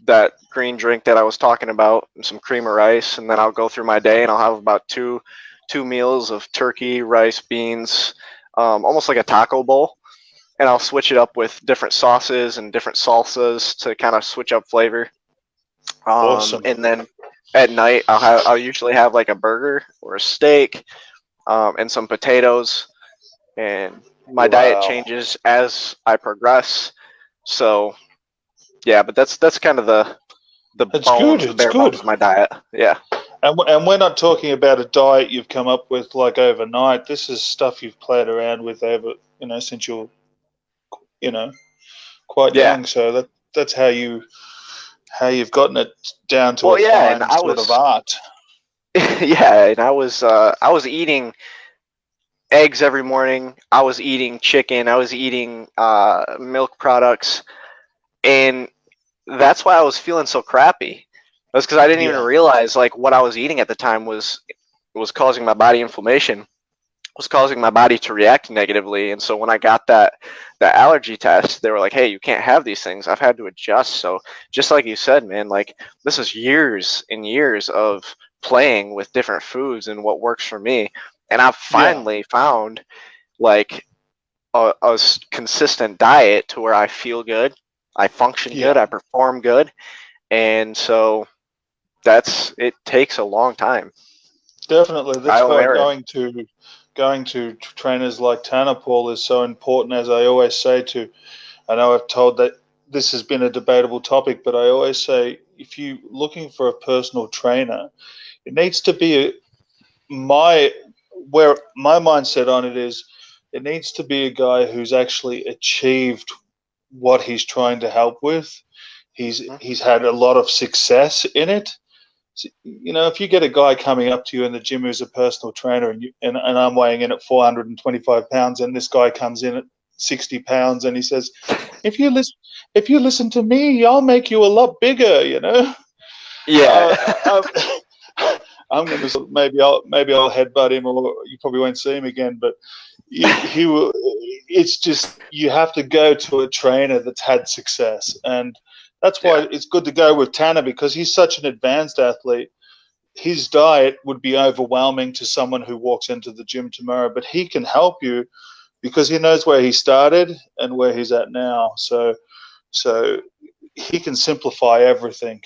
that green drink that I was talking about, and some cream of rice, and then I'll go through my day and I'll have about two meals of turkey, rice, beans, almost like a taco bowl. And I'll switch it up with different sauces and different salsas to kind of switch up flavor. Awesome. And then at night, I'll usually have like a burger or a steak, and some potatoes. And my diet changes as I progress. So yeah, but that's kind of the It's bones, good. the It's bare good. bones of my diet. Yeah. And we're not talking about a diet you've come up with like overnight. This is stuff you've played around with over, since you're, quite Yeah. young. So that's how you've gotten it down to Well, a yeah, and fine I sort was- of art. Yeah, and I was eating eggs every morning. I was eating chicken. I was eating milk products, and that's why I was feeling so crappy. That's because I didn't even Yeah. realize like what I was eating at the time was causing my body inflammation, was causing my body to react negatively. And so when I got that allergy test, they were like, "Hey, you can't have these things." I've had to adjust. So just like you said, man, like this is years and years of playing with different foods and what works for me. And I've finally found like a consistent diet to where I feel good, I function good, I perform good. And so it takes a long time. Definitely. That's Trial and why error. going to trainers like Tanner Paul is so important. As I always say I know I've told that this has been a debatable topic, but I always say if you're looking for a personal trainer, it needs to be where my mindset on it is, it needs to be a guy who's actually achieved what he's trying to help with. He's had a lot of success in it. So, you know, if you get a guy coming up to you in the gym who's a personal trainer, and I'm weighing in at 425 pounds, and this guy comes in at 60 pounds, and he says, "If you listen to me, I'll make you a lot bigger," you know. Yeah. I'm gonna maybe I'll headbutt him, or you probably won't see him again. But he will. It's just you have to go to a trainer that's had success, and that's why it's good to go with Tanner, because he's such an advanced athlete. His diet would be overwhelming to someone who walks into the gym tomorrow, but he can help you because he knows where he started and where he's at now. So he can simplify everything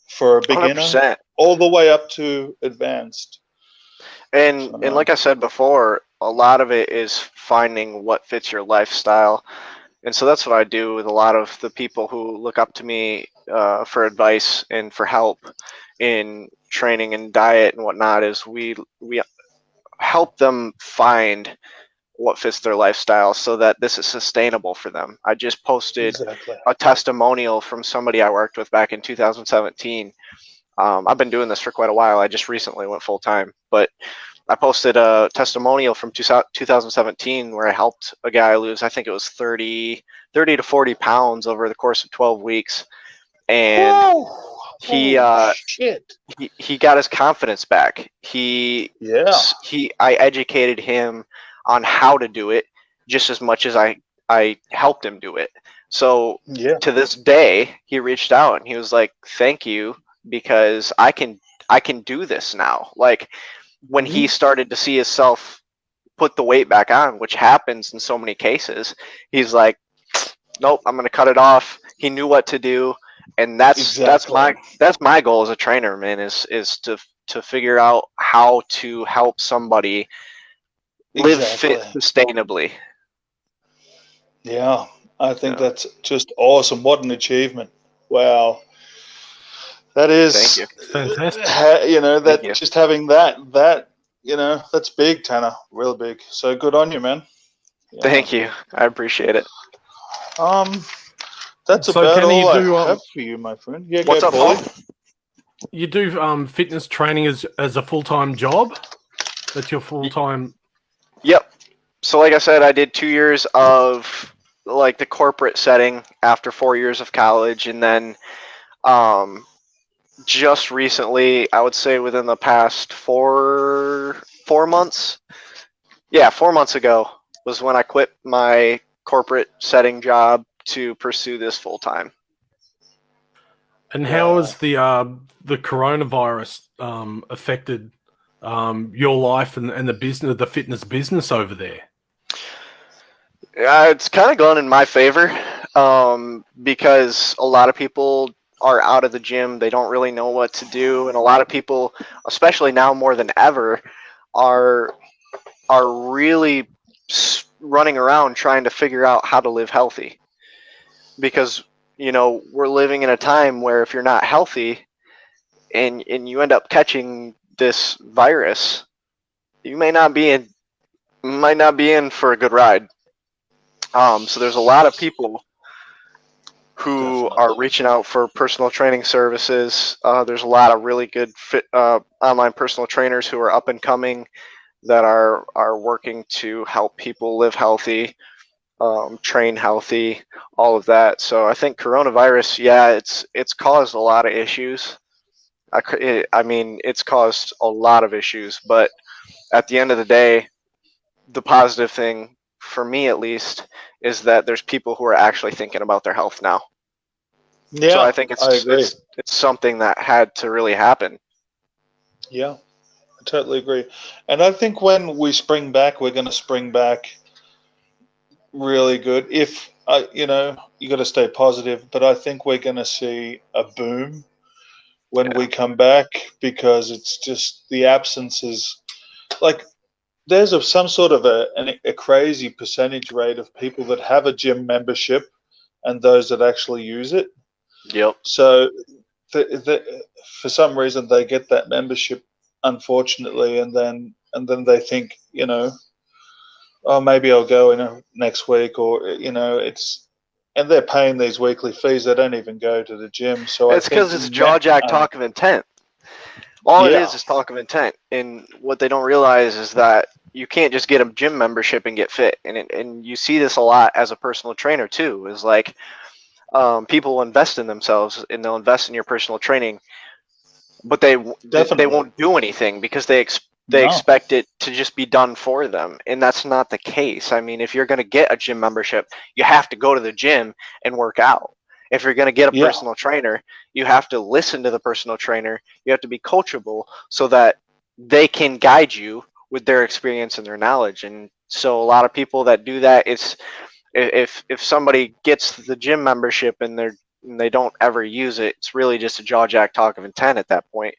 for a beginner 100%. all the way up to advanced. And like I said before, a lot of it is finding what fits your lifestyle. And so that's what I do with a lot of the people who look up to me for advice and for help in training and diet and whatnot. Is we help them find what fits their lifestyle so that this is sustainable for them. I just posted a testimonial from somebody I worked with back in 2017. I've been doing this for quite a while. I just recently went full time, but I posted a testimonial from 2017 where I helped a guy lose, I think it was 30 to 40 pounds over the course of 12 weeks. And he got his confidence back. I educated him on how to do it just as much as I helped him do it. So to this day, he reached out and he was like, "Thank you, because I can do this now." Like, when he started to see himself put the weight back on, which happens in so many cases, he's like, "Nope, I'm going to cut it off." He knew what to do, and that's my goal as a trainer, man, is to figure out how to help somebody live fit sustainably. Yeah, I think that's just awesome. What an achievement! Wow, that is fantastic. You know, that just having that you know, that's big, Tanner, real big. So good on you, man. Yeah. Thank you. I appreciate it. That's So about can you all do, I have for you, my friend. Yeah, what's up, Paul? You do fitness training as a full-time job? That's your full-time? Yep. So like I said, I did 2 years of like the corporate setting after 4 years of college, and then just recently, I would say within the past 4 months, 4 months ago was when I quit my corporate setting job to pursue this full time. And how has the coronavirus affected your life and the business, the fitness business over there? It's kind of gone in my favor because a lot of people are out of the gym. They don't really know what to do, and a lot of people, especially now more than ever, are really running around trying to figure out how to live healthy. Because, you know, we're living in a time where if you're not healthy and you end up catching this virus, you might not be in for a good ride. So there's a lot of people who are reaching out for personal training services. There's a lot of really good online personal trainers who are up and coming that are working to help people live healthy, train healthy, all of that. So I think coronavirus, it's caused a lot of issues. I mean, it's caused a lot of issues, but at the end of the day, the positive thing, for me at least, is that there's people who are actually thinking about their health now. Yeah, so I think it's something that had to really happen. Yeah, I totally agree. And I think when we spring back, we're going to spring back really good. If you know, you got to stay positive, but I think we're going to see a boom when we come back, because it's just the absence is like there's some sort of a crazy percentage rate of people that have a gym membership and those that actually use it. Yep. So for some reason they get that membership, unfortunately, and then they think, you know, oh, maybe I'll go in next week, or, you know, it's and they're paying these weekly fees. They don't even go to the gym. So It's because it's jaw jack talk of intent. All it is talk of intent. And what they don't realize is that you can't just get a gym membership and get fit. And you see this a lot as a personal trainer too. Is like people invest in themselves and they'll invest in your personal training, but they won't do anything because they expect it to just be done for them, and that's not the case. I mean, if you're going to get a gym membership, you have to go to the gym and work out. If you're going to get a personal trainer, you have to listen to the personal trainer. You have to be coachable so that they can guide you with their experience and their knowledge. And so a lot of people that do that, it's if somebody gets the gym membership and they don't ever use it, it's really just a jaw jack talk of intent at that point.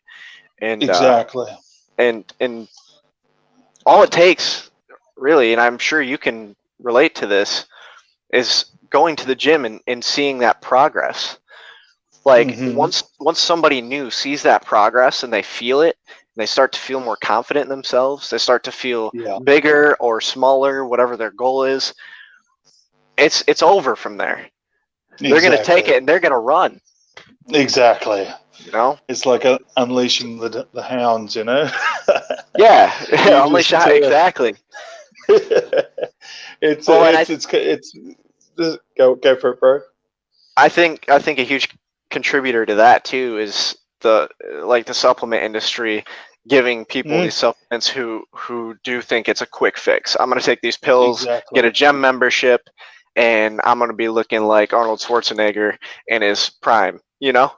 And exactly. And all it takes, really, and I'm sure you can relate to this, is going to the gym and seeing that progress. Like once somebody new sees that progress and they feel it, and they start to feel more confident in themselves, they start to feel bigger or smaller, whatever their goal is. It's over from there. They're going to take it and they're going to run. Exactly. You know, it's like unleashing the hounds. You know. Yeah, unleash exactly. it's go for it, bro. I think a huge contributor to that too is the supplement industry giving people these supplements who do think it's a quick fix. I'm going to take these pills, get a gym membership, and I'm going to be looking like Arnold Schwarzenegger in his prime, you know?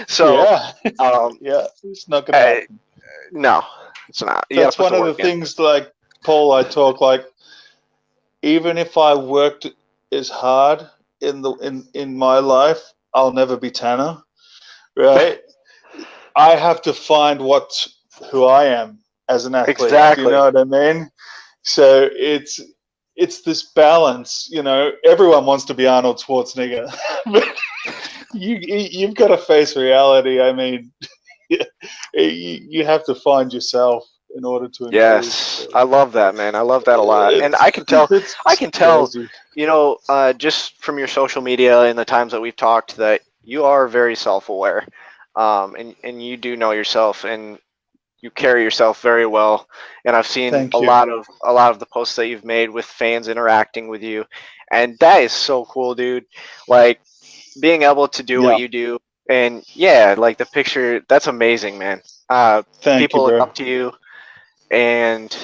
So, it's not going to happen. No, it's not. That's one of the things, like, Paul, I talk like, even if I worked as hard in my life, I'll never be Tanner, right? I have to find who I am as an athlete. Exactly. You know what I mean? So it's this balance, you know. Everyone wants to be Arnold Schwarzenegger, but you've got to face reality. I mean, you have to find yourself in order to improve. Yes, I love that, man. I love that a lot, and I can tell. Crazy. You know, just from your social media and the times that we've talked, that you are very self-aware, and you do know yourself, and you carry yourself very well. And I've seen a lot of the posts that you've made with fans interacting with you, and that is so cool, dude. Like, being able to do what you do, and like the picture, that's amazing, man. People look up to you, and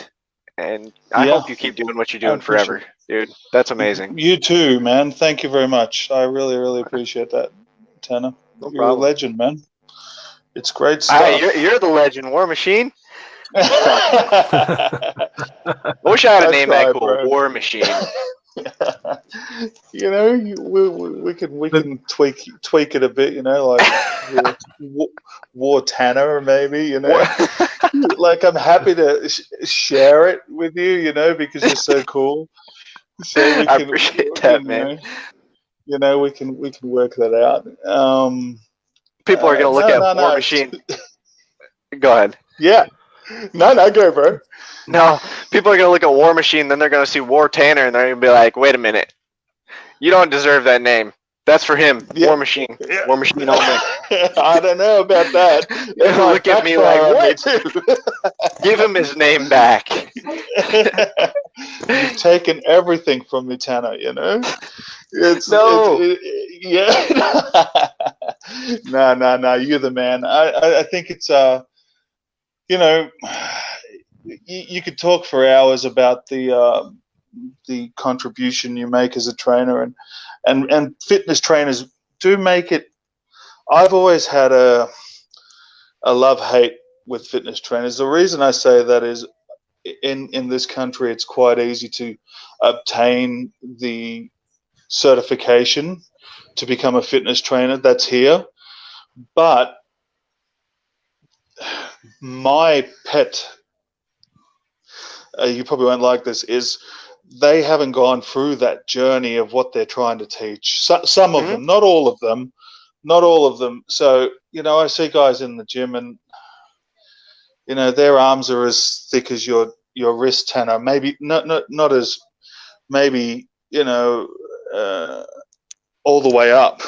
I hope you keep doing what you're doing forever, dude. That's amazing. You too, man. Thank you very much. I really, really appreciate that, Tanner. No You're problem. a legend, man. It's great stuff. You're the legend, War Machine. I wish I had a name that cool, bro. War Machine. You know, we can tweak it a bit. You know, like War Tanner, maybe. You know, like, I'm happy to share it with you. You know, because you're so cool. So I appreciate that, man. You know, we can work that out. People are gonna look at War Machine. Go ahead. Yeah. No, go, bro. No, people are going to look at War Machine, then they're going to see War Tanner, and they're going to be like, wait a minute. You don't deserve that name. That's for him. Yeah. War Machine. Yeah. War Machine only. I don't know about that. They'll look at me like, what? Give him his name back. You've taken everything from me, Tanner, you know? No. No, you're the man. I think it's, you know, you could talk for hours about the contribution you make as a trainer, and fitness trainers do make it. I've always had a love-hate with fitness trainers. The reason I say that is in this country, it's quite easy to obtain the certification to become a fitness trainer. That's here. But my pet, you probably won't like this, is they haven't gone through that journey of what they're trying to teach. Some of them, not all of them. So, you know, I see guys in the gym, and, you know, their arms are as thick as your wrist, Tanner. Maybe not as, maybe, you know, all the way up,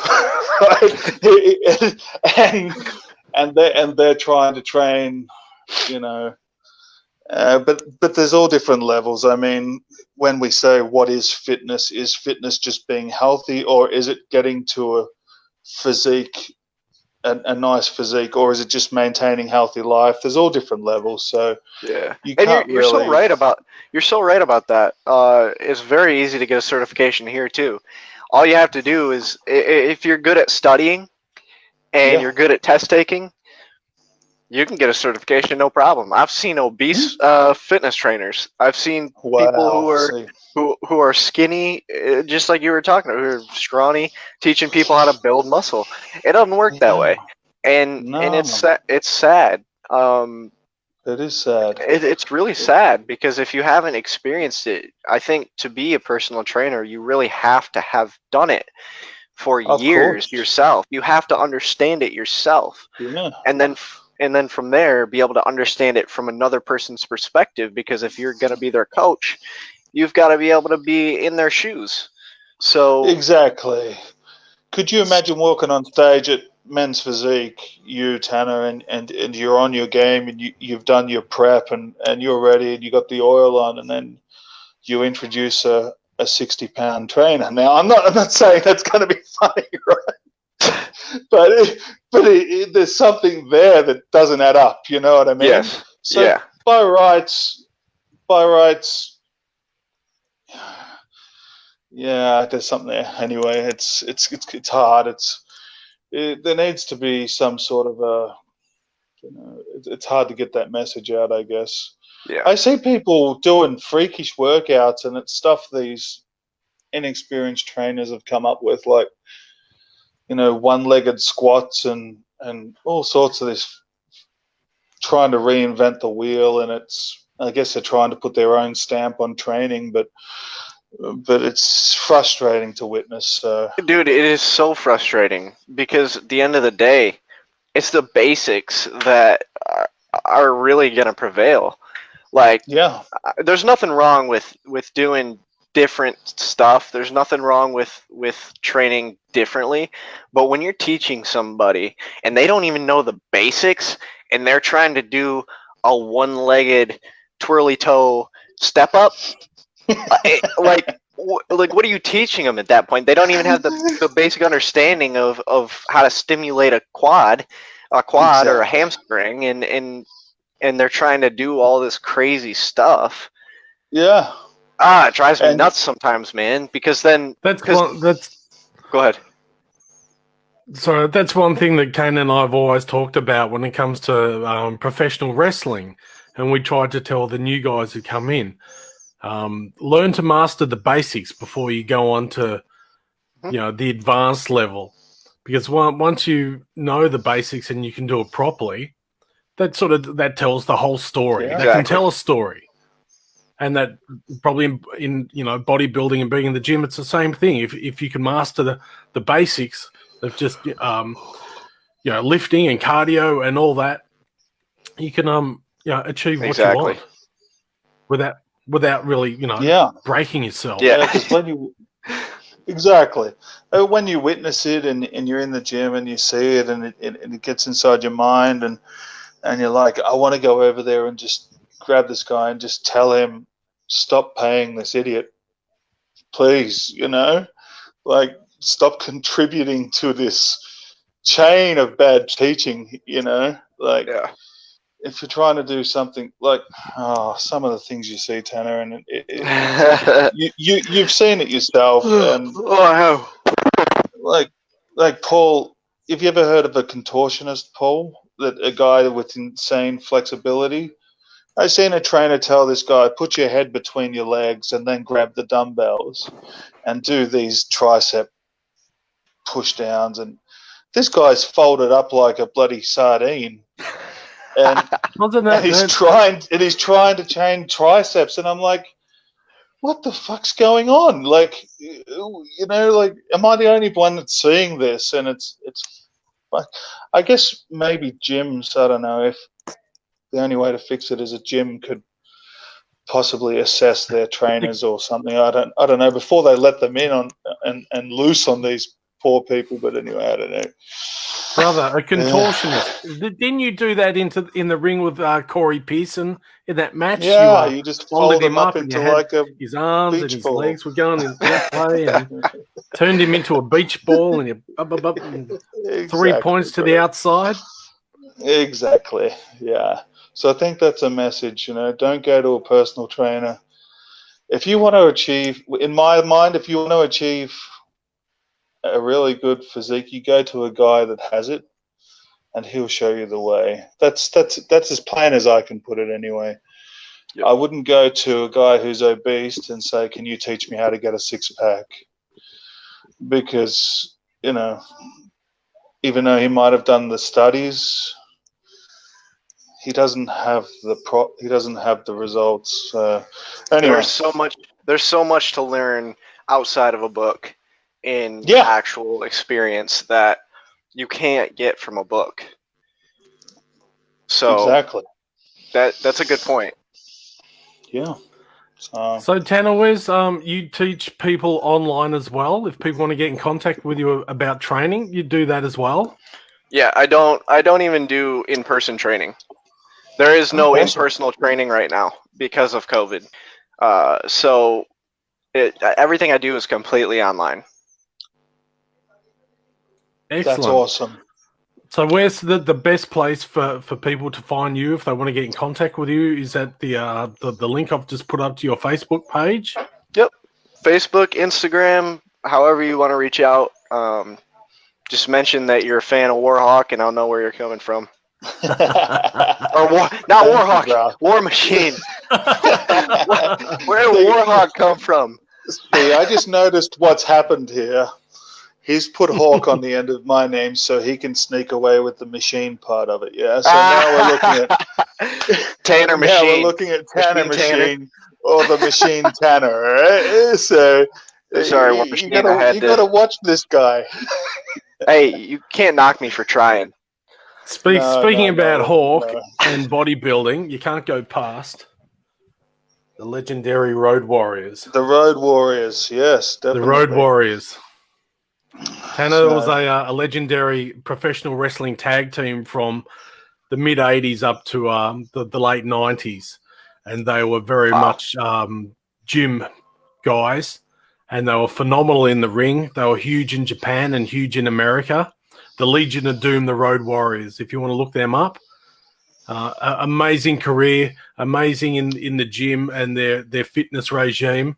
right? and they're trying to train, you know. But there's all different levels. I mean, when we say what is fitness just being healthy, or is it getting to a physique, a nice physique, or is it just maintaining healthy life? There's all different levels. So Yeah, you and can't you're so really. right about that. It's very easy to get a certification here too. All you have to do is if you're good at studying and Yeah. you're good at test taking, you can get a certification no problem. I've seen obese fitness trainers. I've seen people Wow. See. who are skinny, just like you were talking about, who are scrawny, teaching people how to build muscle. It doesn't work that Yeah. way, and No, it's sad. it is sad. It's really sad because if you haven't experienced it, I think to be a personal trainer, you really have to have done it for Of years course. yourself. You have to understand it yourself, Yeah. and then from there be able to understand it from another person's perspective. Because if you're going to be their coach, you've got to be able to be in their shoes. So Exactly. Could you imagine walking on stage at Men's Physique, you Tanner, and you're on your game, and you've done your prep, and you're ready, and you got the oil on, and then you introduce a 60-pound trainer. Now I'm not saying that's going to be funny, right? but there's something there that doesn't add up. You know what I mean? yes, So yeah, by rights, yeah, there's something there. Anyway, it's hard. There needs to be some sort of a, you know, it's hard to get that message out, I guess. yeah, I see people doing freakish workouts, and it's stuff these inexperienced trainers have come up with, like, you know, one-legged squats and all sorts of this, trying to reinvent the wheel. And I guess they're trying to put their own stamp on training, but it's frustrating to witness. So dude, it is so frustrating because at the end of the day, it's the basics that are really going to prevail. Like, yeah, there's nothing wrong with doing different stuff. There's nothing wrong with training differently. But when you're teaching somebody and they don't even know the basics and they're trying to do a one-legged twirly toe step up, like what are you teaching them at that point? They don't even have the basic understanding of how to stimulate a quad or a exactly. hamstring, and they're trying to do all this crazy stuff. Yeah, It drives me and nuts sometimes, man. Because then, That's because one. That's go ahead. sorry. That's one thing that Kane and I have always talked about when it comes to professional wrestling, and we tried to tell the new guys who come in, learn to master the basics before you go on to, you know, the advanced level. Because once you know the basics and you can do it properly, that tells the whole story. Yeah. That can Exactly. tell a story. And that probably in you know, bodybuilding and being in the gym, it's the same thing. If you can master the basics of just you know, lifting and cardio and all that, you can you know, achieve what you Exactly. want without really, you know, yeah, breaking yourself. Yeah. because when you exactly when you witness it, and you're in the gym and you see it, and it gets inside your mind, and you're like, I want to go over there and just grab this guy and just tell him, stop paying this idiot, please, you know, like, stop contributing to this chain of bad teaching, you know, like, Yeah. if you're trying to do something like, some of the things you see, Tanner, and you've seen it yourself, and Oh, I have. like Paul, have you ever heard of a contortionist, Paul? That a guy with insane flexibility. I seen a trainer tell this guy, put your head between your legs and then grab the dumbbells and do these tricep push downs, and this guy's folded up like a bloody sardine, and Wasn't and that he's trying to chain triceps, and I'm like, what the fuck's going on? Like, you know, like, am I the only one that's seeing this? And it's like, I guess maybe gyms, I don't know if the only way to fix it is a gym could possibly assess their trainers or something. I don't know, before they let them in on and loose on these poor people. But anyway, I don't know. Brother, a contortionist. Didn't you do that in the ring with Corey Pearson in that match? Yeah, you just folded fold him up and into you had like a his arms and beach his ball. legs were going in that way, and turned him into a beach ball, and you and 3 points to the outside. Exactly. Yeah. So I think that's a message. Don't go to a personal trainer. If you want to achieve, in my mind, if you want to achieve a really good physique, you go to a guy that has it, and he'll show you the way. That's as plain as I can put it anyway. Yep. I wouldn't go to a guy who's obese and say, "Can you teach me how to get a six-pack?" Because, even though he might have done the studies, he doesn't have the results. Anyway, there's so much to learn outside of a book in actual experience that you can't get from a book. So exactly. That's a good point. Yeah. So Tanner, where's you teach people online as well? If people want to get in contact with you about training, you do that as well? Yeah, I don't even do in-person training. There is no in-person training right now because of COVID. So everything I do is completely online. Excellent. That's awesome. So where's the best place for people to find you if they want to get in contact with you? Is that the link I've just put up to your Facebook page? Yep. Facebook, Instagram, however you want to reach out. Just mention that you're a fan of Warhawk and I'll know where you're coming from. Or not Warhawk, War Machine. Where did Warhawk come from? See, I just noticed what's happened here. He's put Hawk on the end of my name so he can sneak away with the machine part of it. Yeah. So now we're looking at Tanner Machine. Now we're looking at Tanner Machine or the Machine Tanner. Right? So sorry, War Machine. You gotta watch this guy. Hey, you can't knock me for trying. Speaking about Hawk and bodybuilding, you can't go past the legendary Road Warriors. The Road Warriors, yes, definitely. The Road Warriors. Tanner was a legendary professional wrestling tag team from the mid-'80s up to the late '90s. And they were very much gym guys. And they were phenomenal in the ring. They were huge in Japan and huge in America. The Legion of Doom, the Road Warriors, if you want to look them up. Amazing career, amazing in the gym and their fitness regime.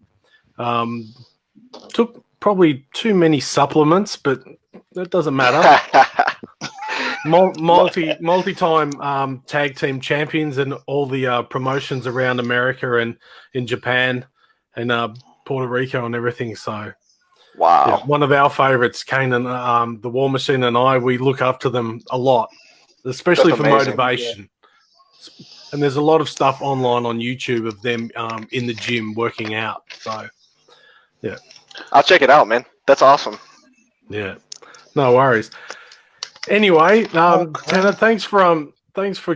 Took probably too many supplements, but that doesn't matter. Multi-time tag team champions and all the promotions around America and in Japan and Puerto Rico and everything. So, wow, yeah, one of our favorites, Kane and the War Machine and I, we look up to them a lot, especially for motivation. Yeah. And there's a lot of stuff online on YouTube of them in the gym working out. So, yeah. I'll check it out, man. That's awesome. Yeah, no worries. Anyway, Tanner, thanks for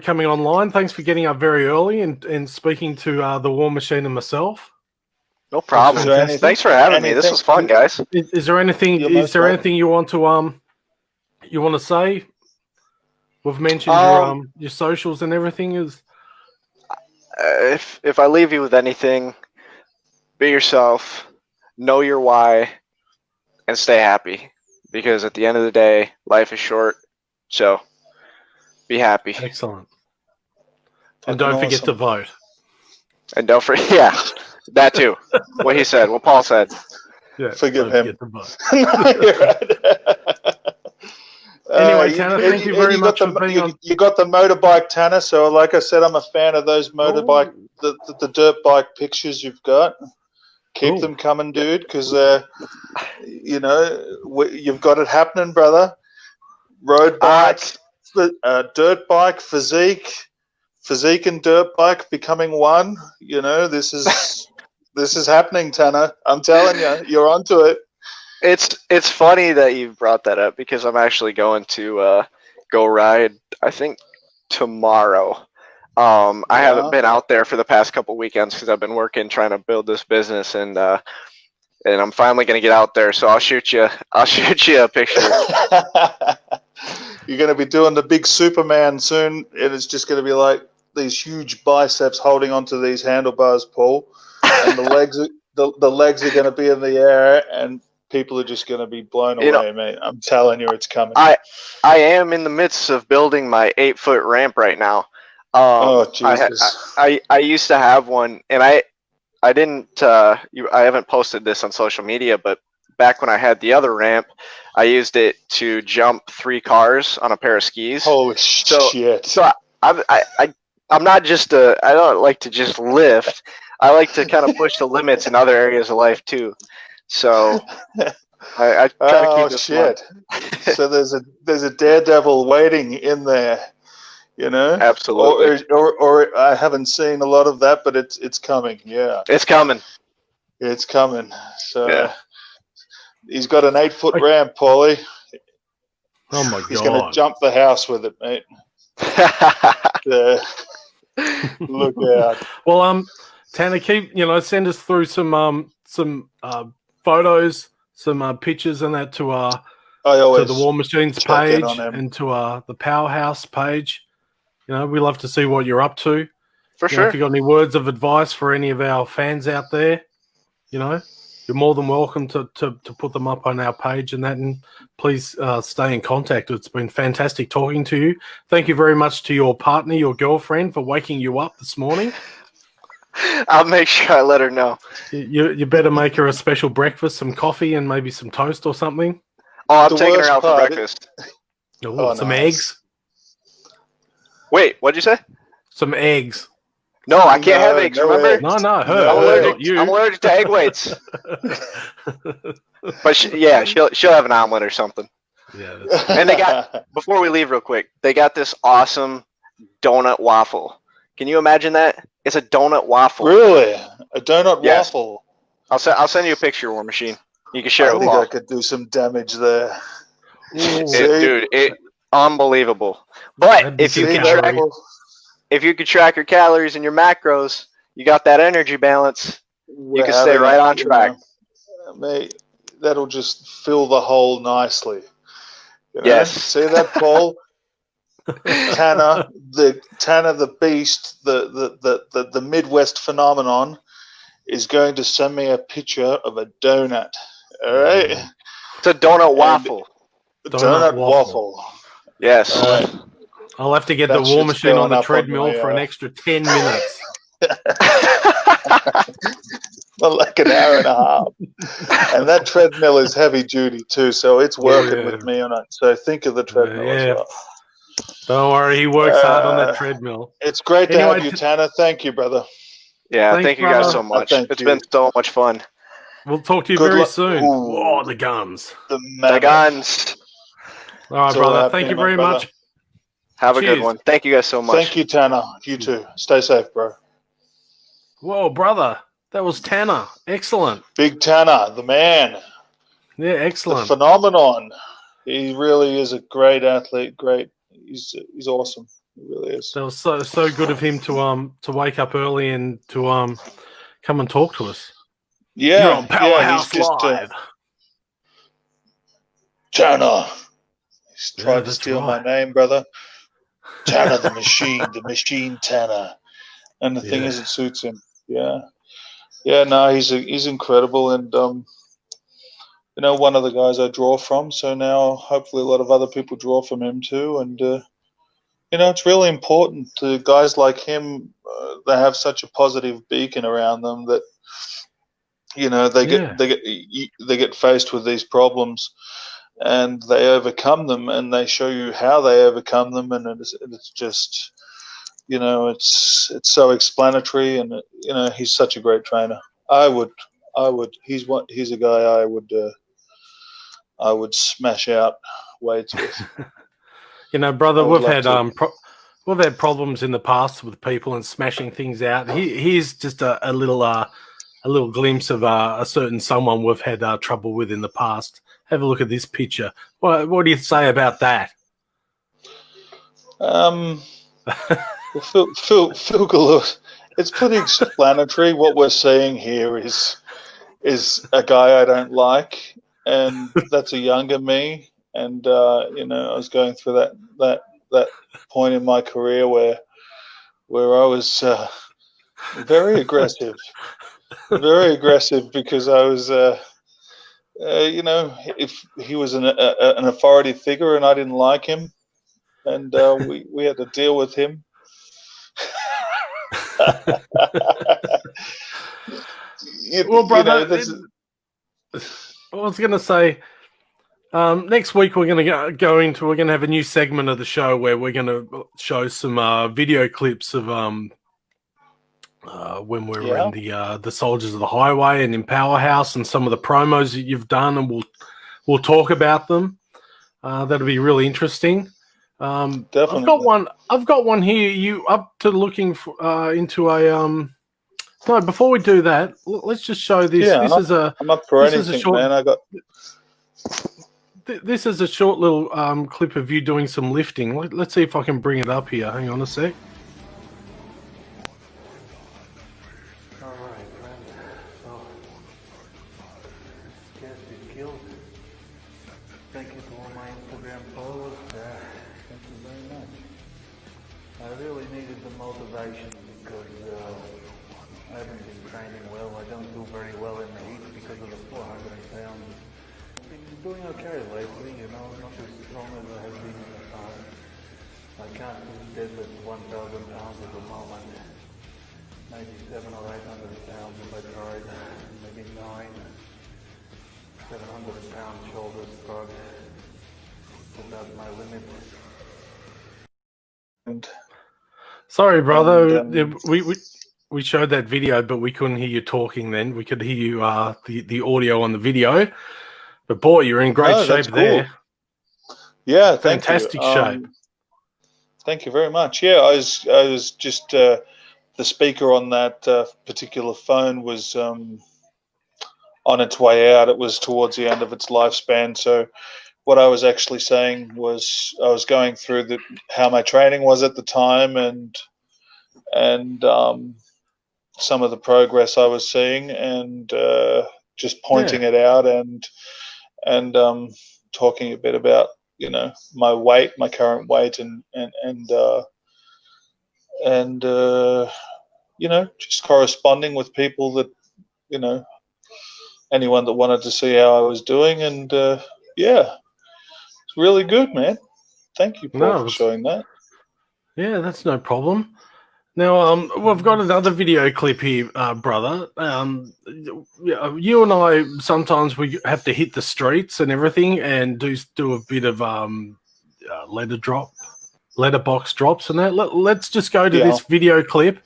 coming online. Thanks for getting up very early and speaking to the War Machine and myself. No problem. Thanks for having me. This was fun, guys. Is there anything? Anything you want to say? We've mentioned your socials and everything. If I leave you with anything, be yourself. Know your why and stay happy, because at the end of the day, life is short. So be happy. Excellent. And don't forget to vote. And don't forget, yeah, that too. What he said, what Paul said. Yeah, forgive him. You're right. Anyway, Tanner, thank you very much for being on. You got the motorbike, Tanner. So, like I said, I'm a fan of those motorbike, the dirt bike pictures you've got. Keep them coming, dude, because you've got it happening, brother. Road bike, dirt bike, physique and dirt bike becoming one. This is happening, Tanner. I'm telling you, you're onto it. It's funny that you brought that up, because I'm actually going to go ride, I think, tomorrow. I haven't been out there for the past couple weekends because I've been working trying to build this business, and and I'm finally gonna get out there. So I'll shoot you a picture. You're going to be doing the big Superman soon, and it's just going to be like these huge biceps holding onto these handlebars, Paul, and the legs are going to be in the air, and people are just going to be blown away, mate. I'm telling you, it's coming. I am in the midst of building my 8-foot ramp right now. Oh Jesus! I used to have one, and I didn't. I haven't posted this on social media, but back when I had the other ramp, I used it to jump 3 cars on a pair of skis. Holy shit! So I'm not just I don't like to just lift. I like to kind of push the limits in other areas of life too. So I try to keep this shit! So there's a daredevil waiting in there, you know. Absolutely. Or I haven't seen a lot of that, but it's coming. Yeah, it's coming. It's coming. So. Yeah. He's got an 8-foot ramp, Paulie. Oh my god! He's going to jump the house with it, mate. Look out! Well, Tanner, send us through some photos, some pictures, and that to the War Machines page and to the Powerhouse page. We love to see what you're up to. For sure. If you got any words of advice for any of our fans out there, you're more than welcome to put them up on our page and that, and please stay in contact. It's been fantastic talking to you. Thank you very much to your partner, your girlfriend, for waking you up this morning. I'll make sure I let her know. You better make her a special breakfast, some coffee and maybe some toast or something. Oh, I'm taking her out for breakfast. Some eggs. Wait, what'd you say? Some eggs. No, I can't have eggs, remember? No, her, not you. I'm allergic to egg whites. But she'll have an omelet or something. Yeah. And they got, before we leave real quick, they got this awesome donut waffle. Can you imagine that? It's a donut waffle. Really? A donut waffle? I'll send you a picture, War Machine. You can share it with Paul. I Paul. think I could do some damage there. Dude, unbelievable. But if you could track your calories and your macros, you got that energy balance. You can stay right on track. Mate, that'll just fill the hole nicely. Yes. See that, Paul? Tanner the Beast, the Midwest phenomenon, is going to send me a picture of a donut. All right? It's a donut waffle. Donut waffle. Yes. I'll have to get the War Machine on the treadmill for an extra 10 minutes. Like an hour and a half. And that treadmill is heavy duty too, so it's working with me on it. So think of the treadmill as well. Don't worry, he works hard on that treadmill. It's great to have you, Tanner. Thank you, brother. Yeah, thank you guys so much. It's been so much fun. We'll talk to you very soon. Oh, the guns. The guns. All right, brother. Thank you very much. Have a good one. Thank you guys so much. Thank you, Tanner. You too. Stay safe, bro. Whoa, brother. That was Tanner. Excellent. Big Tanner, the man. Yeah, excellent. The phenomenon. He really is a great athlete. Great. He's awesome. He really is. That was so good of him to wake up early and to come and talk to us. Yeah. You're on Powerhouse Live. Tanner. He's tried to steal my name, brother. Tanner the machine Tanner. And the thing is, it suits him. Yeah. Yeah, no, he's incredible, and one of the guys I draw from. So now, hopefully, a lot of other people draw from him too. And it's really important to guys like him. They have such a positive beacon around them that they get faced with these problems, and they overcome them, and they show you how they overcome them, and it's just. It's so explanatory, and he's such a great trainer. He's a guy I would smash out weights with. Brother, we've had problems in the past with people and smashing things out. Here's just a little glimpse of a certain someone we've had trouble with in the past. Have a look at this picture. What do you say about that? Phil Galore, it's pretty explanatory. What we're seeing here is is a guy I don't like, and that's a younger me. And you know, I was going through that point in my career where I was very aggressive, because I was. You know, if he was an authority figure and I didn't like him, and we had to deal with him. Well, brother, you know, I was going to say, next week we're going to we're going to have a new segment of the show where we're going to show some video clips of when we were in the Soldiers of the Highway and in Powerhouse, and some of the promos that you've done, and we'll talk about them. That'll be really interesting. Definitely. I've got one here. You up to looking for, into a No, before we do that, let's just show this. Yeah, I'm up for anything, man. This is a short little clip of you doing some lifting. Let's see if I can bring it up here. Hang on a sec. All right, friend. So, guess you killed. Thank you to all my Instagram followers. Thank you very much. I really needed the motivation because I haven't been training well. I don't do very well in the heat because of the 400 pounds. I've been doing okay lately, you know, not as strong as I have been in the past. I can't deadlift 1,000 pounds at the moment. Maybe 700 or 800 pounds if I tried. Maybe 700 pound shoulder squat. About my limit. Sorry, brother. We showed that video, but we couldn't hear you talking then. We could hear you the audio on the video. But boy, you're in great shape there. Yeah, fantastic shape. Thank you very much. Yeah, I was just the speaker on that particular phone was on its way out. It was towards the end of its lifespan. So what I was actually saying was I was going through how my training was at the time and some of the progress I was seeing, and just pointing it out and talking a bit about, you know, my weight, my current weight, and you know, just corresponding with people that, you know, anyone that wanted to see how I was doing, and yeah, it's really good, man. Thank you, Paul, for showing that. Yeah, that's no problem. Now, we've got another video clip here, brother. You and I, sometimes we have to hit the streets and everything and do a bit of letterbox drops and that. Let's just go to this video clip.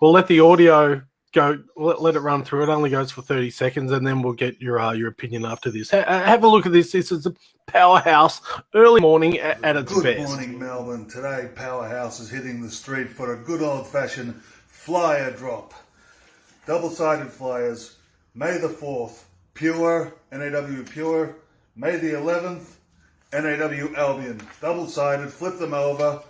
We'll let the audio go, let it run through. It only goes for 30 seconds, and then we'll get your opinion after this. Have a look at this. This is a Powerhouse early morning at its best. Good morning, Melbourne. Today, Powerhouse is hitting the street for a good old-fashioned flyer drop. Double-sided flyers. May the 4th, Pure, NAW Pure. May the 11th, NAW Albion. Double-sided, flip them over.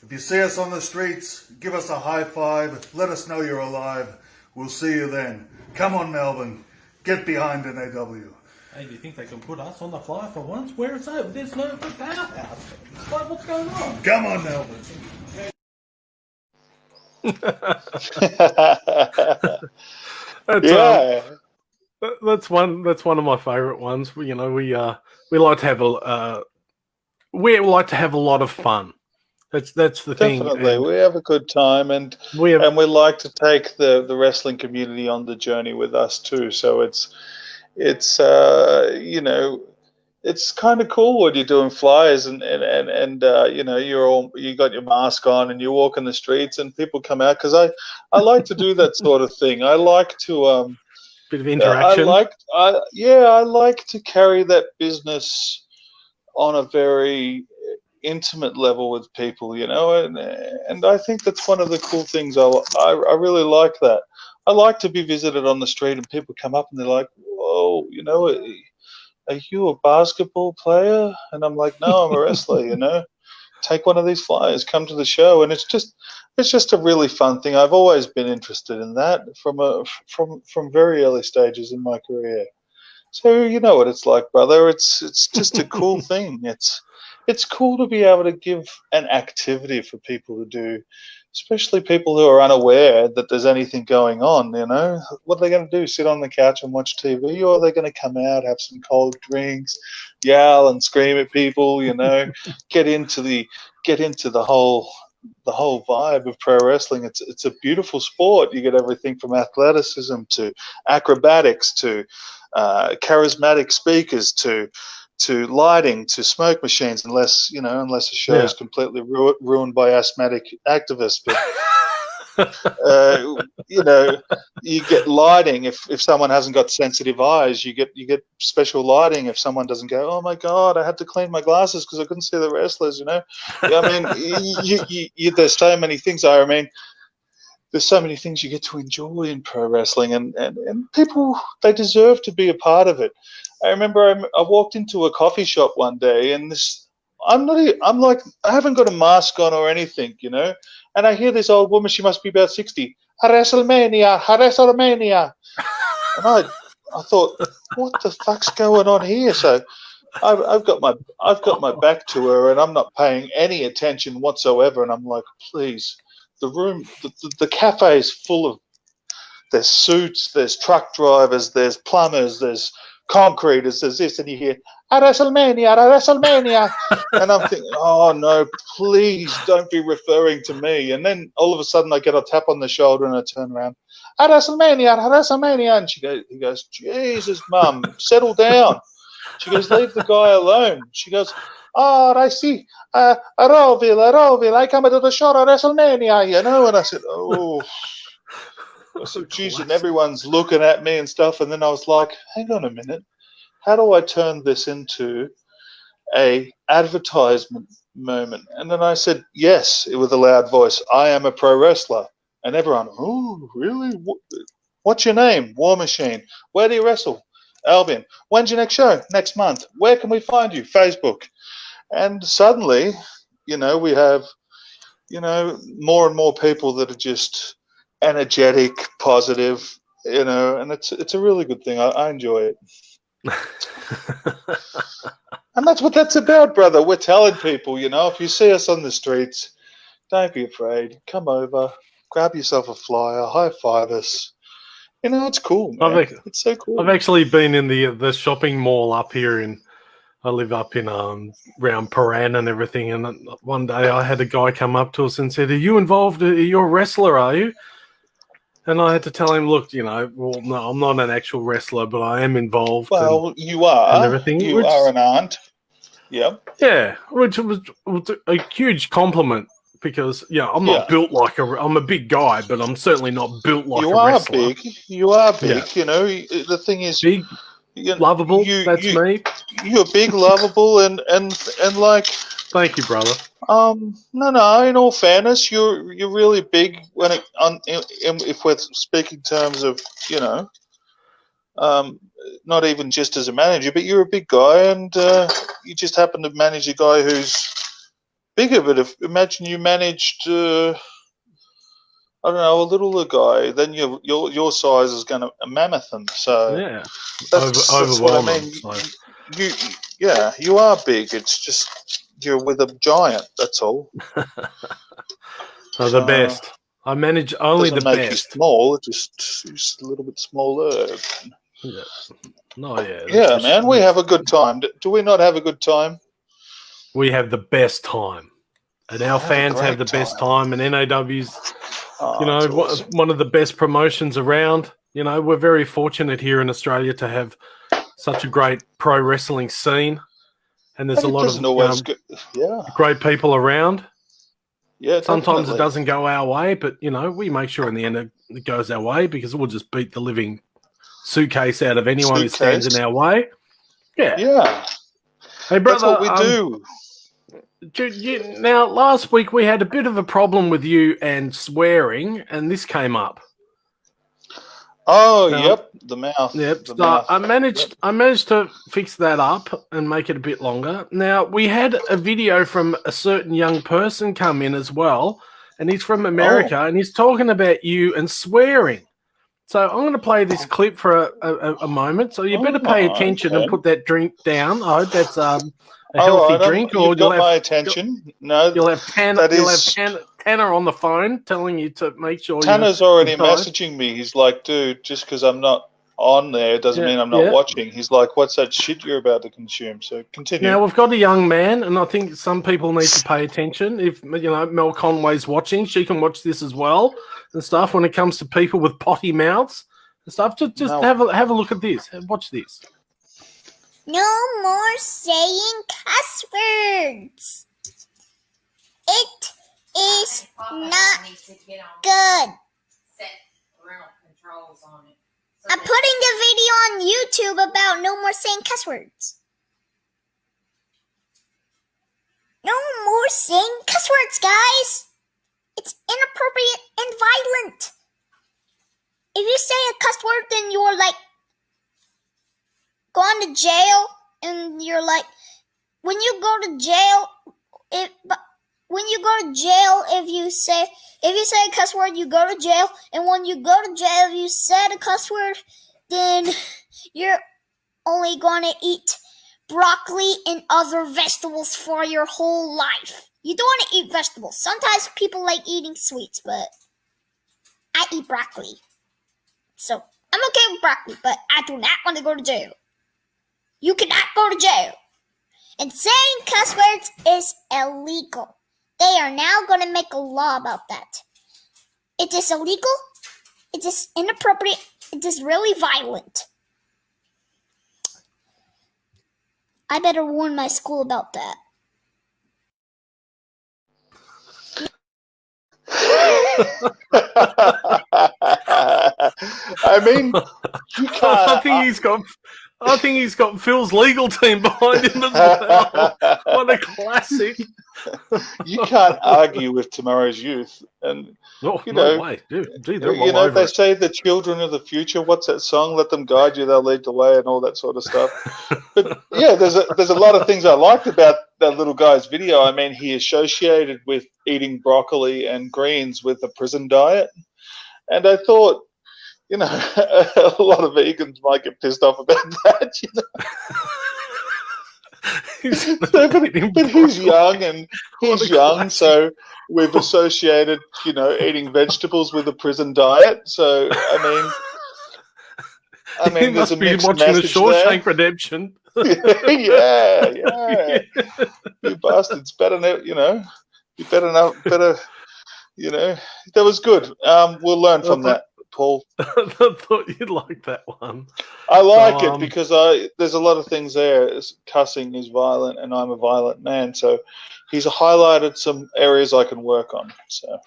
If you see us on the streets, give us a high five. Let us know you're alive. We'll see you then. Come on, Melbourne. Get behind NAW. Hey, do you think they can put us on the flyer for once? Where is that? There's no Powerhouse. What's going on? Come on, Melbourne. That's one of my favourite ones. You know, we like to have a lot of fun. That's the thing. Definitely, we have a good time, and we like to take the wrestling community on the journey with us too. So it's you know, it's kind of cool when you're doing flyers and you know, you got your mask on and you walk in the streets and people come out, because I like to do that sort of thing. I like to bit of interaction. I like to carry that business on a very intimate level with people, you know, and I think that's one of the cool things. I really like that. I like to be visited on the street and people come up and they're like, "Whoa, you know, are you a basketball player?" And I'm like, "No, I'm a wrestler," you know. take one of these flyers, come to the show, and it's just a really fun thing. I've always been interested in that from very early stages in my career. So you know what it's like, brother. It's just a cool thing. It's cool to be able to give an activity for people to do, especially people who are unaware that there's anything going on. You know, what are they going to do? Sit on the couch and watch TV, or are they going to come out, have some cold drinks, yell and scream at people? You know, get into the whole vibe of pro wrestling. It's a beautiful sport. You get everything from athleticism to acrobatics to charismatic speakers to lighting to smoke machines, unless a show is completely ruined by asthmatic activists. But you get lighting if someone hasn't got sensitive eyes. You get special lighting if someone doesn't go, oh my god, I had to clean my glasses because I couldn't see the wrestlers. There's so many things. There's so many things you get to enjoy in pro wrestling, and people, they deserve to be a part of it. I remember I walked into a coffee shop one day, and I'm like, I haven't got a mask on or anything, and I hear this old woman, she must be about 60, WrestleMania, WrestleMania. And I thought, what the fuck's going on here? So I've got my back to her, and I'm not paying any attention whatsoever, and I'm like, please. The cafe is full of, there's suits, there's truck drivers, there's plumbers, there's concreters, there's this, and you hear, WrestleMania, and I'm thinking, oh no, please don't be referring to me. And then all of a sudden I get a tap on the shoulder and I turn around, WrestleMania, and he goes, Jesus, Mum, settle down. She goes, leave the guy alone. She goes, oh, I see. Roville, I come to the show of WrestleMania, And I said, oh. I said, geez, and everyone's looking at me and stuff. And then I was like, hang on a minute. How do I turn this into a advertisement moment? And then I said, yes, with a loud voice, I am a pro wrestler. And everyone, oh, really? What's your name? War Machine. Where do you wrestle? Albion. When's your next show? Next month. Where can we find you? Facebook. And suddenly, we have, more and more people that are just energetic, positive, and it's a really good thing. I enjoy it. And that's what that's about, brother. We're telling people, if you see us on the streets, don't be afraid. Come over, grab yourself a flyer, high five us. It's cool, man. It's so cool. I've actually been in the shopping mall up here I live up in around Paran and everything, and one day I had a guy come up to us and said, are you involved? You're a wrestler, are you? And I had to tell him, look, well, no, I'm not an actual wrestler, but I am involved. Well, you are. And everything. You are an aunt. Yep. Yeah, which was a huge compliment because, I'm not built like I'm a big guy, but I'm certainly not built like a wrestler. You are big. The thing is... Big. Lovable, that's me. You're big, lovable, and like. Thank you, brother. No. In all fairness, you're really big if we're speaking terms of not even just as a manager, but you're a big guy, and you just happen to manage a guy who's bigger. But imagine you managed. I don't know, a littler guy, then your size is going to mammoth them. So yeah, that's what I mean. So. You are big. It's just you're with a giant. That's all. The best. I manage only the best. You small. Just a little bit smaller. Yeah. No, yeah. Yeah, man. We have a good time. Do we not have a good time? We have the best time, and our fans have the best time, and NAW's. Awesome. One of the best promotions around. We're very fortunate here in Australia to have such a great pro wrestling scene, and there's a lot of great people around. Yeah, sometimes it doesn't go our way, but we make sure in the end it goes our way because we'll just beat the living suitcase out of anyone who stands in our way. Yeah. Yeah. Hey, brother, that's what we do. Now, last week we had a bit of a problem with you and swearing, and this came up. Oh, No. yep, the mouth. Yep. The So mouth. I managed to fix that up and make it a bit longer. Now we had a video from a certain young person come in as well, and he's from America, and he's talking about you and swearing. So I'm going to play this clip for a moment. So you better pay attention and okay. put that drink down. I hope that's a All healthy right, drink, or you've got my attention. No, you'll have that is. Tanner on the phone telling you to make sure Tanner's already you're tired. messaging me. He's like, dude, just because I'm not on there doesn't mean I'm not Yeah. watching. He's like, what's that shit you're about to consume? So continue. Now we've got a young man, and I think some people need to pay attention. If Mel Conway's watching, she can watch this as well and stuff. When it comes to people with potty mouths and stuff, just No. have a look at this. Watch this. No more saying cuss words. It is not good. I'm putting a video on YouTube about no more saying cuss words. No more saying cuss words, guys. It's inappropriate and violent. If you say a cuss word, then you're like going to jail, and you're like, when you go to jail, if you say a cuss word, you go to jail, and when you go to jail, if you said a cuss word, then you're only going to eat broccoli and other vegetables for your whole life. You don't want to eat vegetables. Sometimes people like eating sweets, but I eat broccoli. So I'm okay with broccoli, but I do not want to go to jail. You cannot go to jail. And saying cuss words is illegal. They are now going to make a law about that. It is illegal. It is inappropriate. It is really violent. I better warn my school about that. I mean, you can't. I think he's got Phil's legal team behind him as well. What a classic! You can't argue with tomorrow's youth, and No way, dude. They're you know they say the children of the future. What's that song? Let them guide you; they'll lead the way, and all that sort of stuff. But yeah, there's a lot of things I liked about that little guy's video. I mean, he associated with eating broccoli and greens with the prison diet, and I thought, you know, a lot of vegans might get pissed off about that. You know? but he's young, and he's young, so we've associated, you know, eating vegetables with a prison diet. So I mean, there's a mixed watching message the Shawshank there. Redemption. yeah. You bastards better know, you know. You better, you know. That was good. We'll learn from that, Paul. I thought you'd like that one. I like it because there's a lot of things there. Cussing is violent, and I'm a violent man. So he's highlighted some areas I can work on. So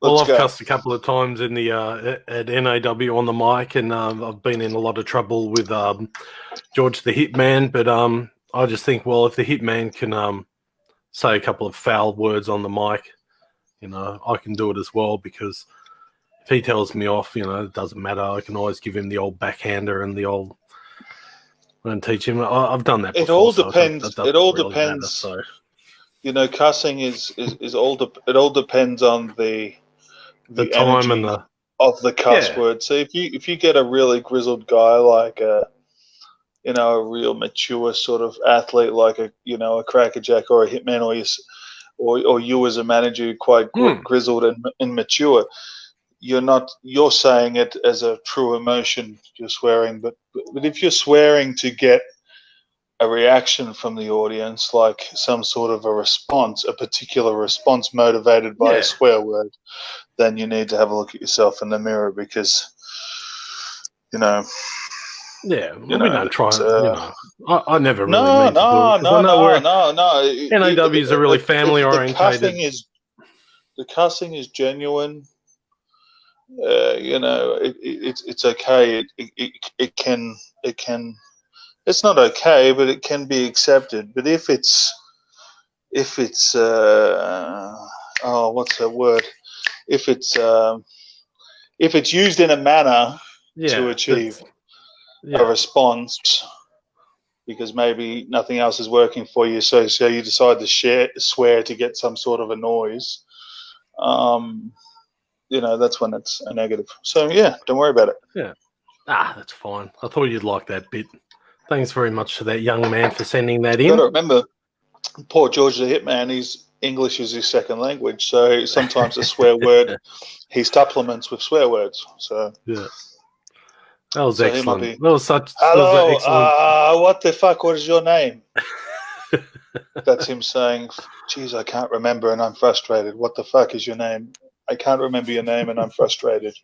I've cussed a couple of times in the at NAW on the mic, and I've been in a lot of trouble with George the Hitman. But I just think, well, if the Hitman can say a couple of foul words on the mic, you know, I can do it as well, because if he tells me off, you know, it doesn't matter. I can always give him the old backhander and the old and teach him. I've done that before. It all depends. It all depends. Matter, so. You know, cussing is all. It all depends on the time and of the cuss word. So if you get a really grizzled guy like a real mature sort of athlete like a crackerjack or a hitman, or you as a manager quite grizzled and mature, you're saying it as a true emotion. You're swearing, but if you're swearing to get a reaction from the audience, like some sort of a particular response motivated by a swear word, then you need to have a look at yourself in the mirror, because we don't try. I never really meant to do it. No. NAWs are really family orientated. The cussing is genuine. It's okay. It can. It's not okay, but it can be accepted. But if it's what's that word? If it's if it's used in a manner Yeah, to achieve yeah. a response, because maybe nothing else is working for you, so you decide to swear to get some sort of a noise. That's when it's a negative. So yeah, don't worry about it. Yeah. That's fine. I thought you'd like that bit. Thanks very much to that young man for sending that Got to in. remember, poor George the Hitman, English is his second language, so sometimes a swear word he supplements with swear words. So Yeah. That was so he might excellent. be, That was an hello, excellent. what the fuck? What is your name? That's him saying, geez, I can't remember and I'm frustrated. What the fuck is your name? I can't remember your name and I'm frustrated.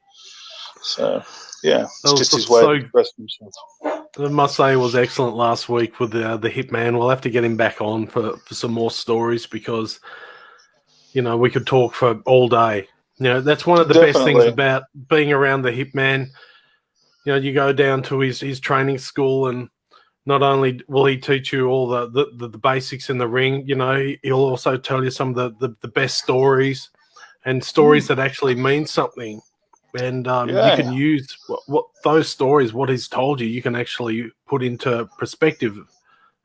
So, yeah, it's just his way of expressing himself. I must say it was excellent last week with the Hitman. We'll have to get him back on for some more stories because, we could talk for all day. That's one of the best things about being around the Hitman. You go down to his training school and not only will he teach you all the basics in the ring, he'll also tell you some of the best stories and stories that actually mean something. And you can use what those stories, what he's told you, you can actually put into perspective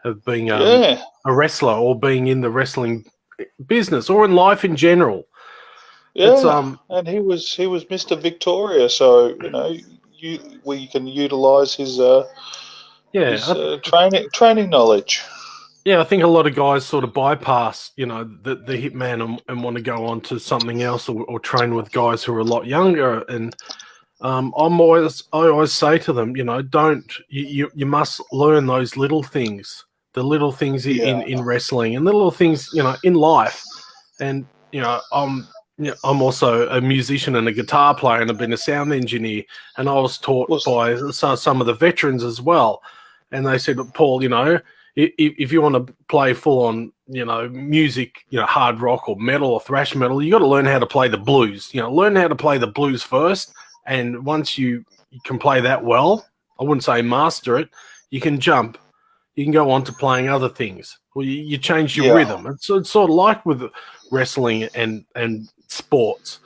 of being a wrestler or being in the wrestling business or in life in general. Yeah, and he was Mr. Victoria, so we can utilize his training knowledge. Yeah, I think a lot of guys sort of bypass, the Hitman and want to go on to something else or train with guys who are a lot younger. And I always say to them, you must learn those little things, the little things in wrestling and the little things, in life. And, I'm also a musician and a guitar player and I've been a sound engineer. And I was taught by some of the veterans as well. And they said, Paul, if you want to play full on, music, hard rock or metal or thrash metal, you got to learn how to play the blues. Learn how to play the blues first. And once you can play that well, I wouldn't say master it, you can jump. You can go on to playing other things. Well, you change your rhythm. It's sort of like with wrestling and sports.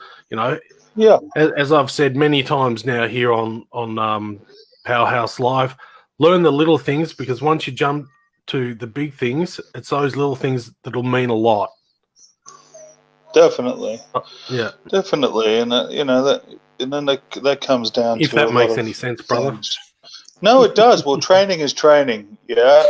As I've said many times now here on Powerhouse Live, learn the little things because once you jump to the big things, it's those little things that'll mean a lot. Definitely. Definitely, and that comes down if to that makes any sense, brother. No, it does. Well, training is training. Yeah,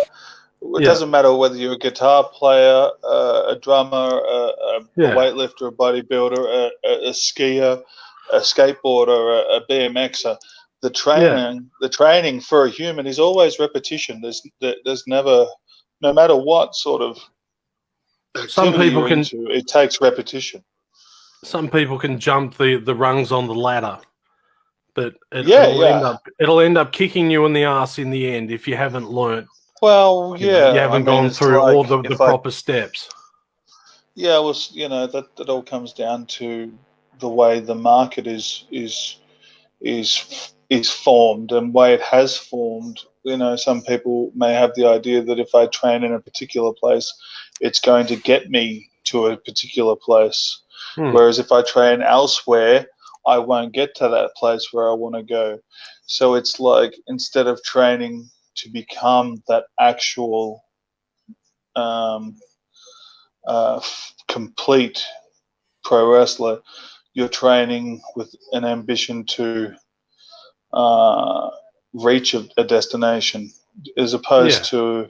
it doesn't matter whether you're a guitar player, a drummer, a weightlifter, a bodybuilder, a skier, a skateboarder, a BMXer. The training for a human is always repetition. There's never, no matter what sort of activity you're into, it takes repetition. Some people can jump the rungs on the ladder, but it'll end up kicking you in the ass in the end if you haven't learnt. Well, you haven't gone through all the proper steps. Yeah, well, that all comes down to the way the market is formed and way it has formed. Some people may have the idea that if I train in a particular place, it's going to get me to a particular place. Whereas if I train elsewhere, I won't get to that place where I want to go. So it's like instead of training to become that actual complete pro wrestler, you're training with an ambition to reach a destination, as opposed to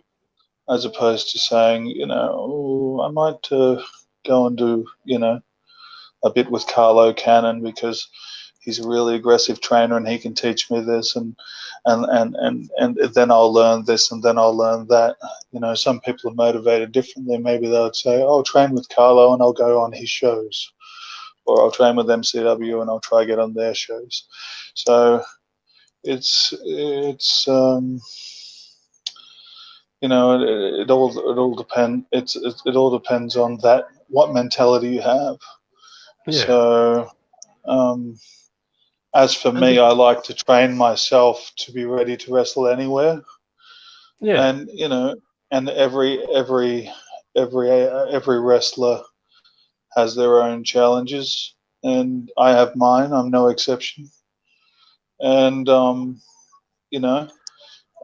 saying, I might go and do a bit with Carlo Cannon because he's a really aggressive trainer and he can teach me this and then I'll learn this and then I'll learn that. Some people are motivated differently. Maybe they would say, I'll train with Carlo and I'll go on his shows, or I'll train with MCW and I'll try to get on their shows. So it's it all depends. It all depends on what mentality you have. So as for me, I like to train myself to be ready to wrestle anywhere. And and every wrestler has their own challenges. and I have mine. I'm no exception. And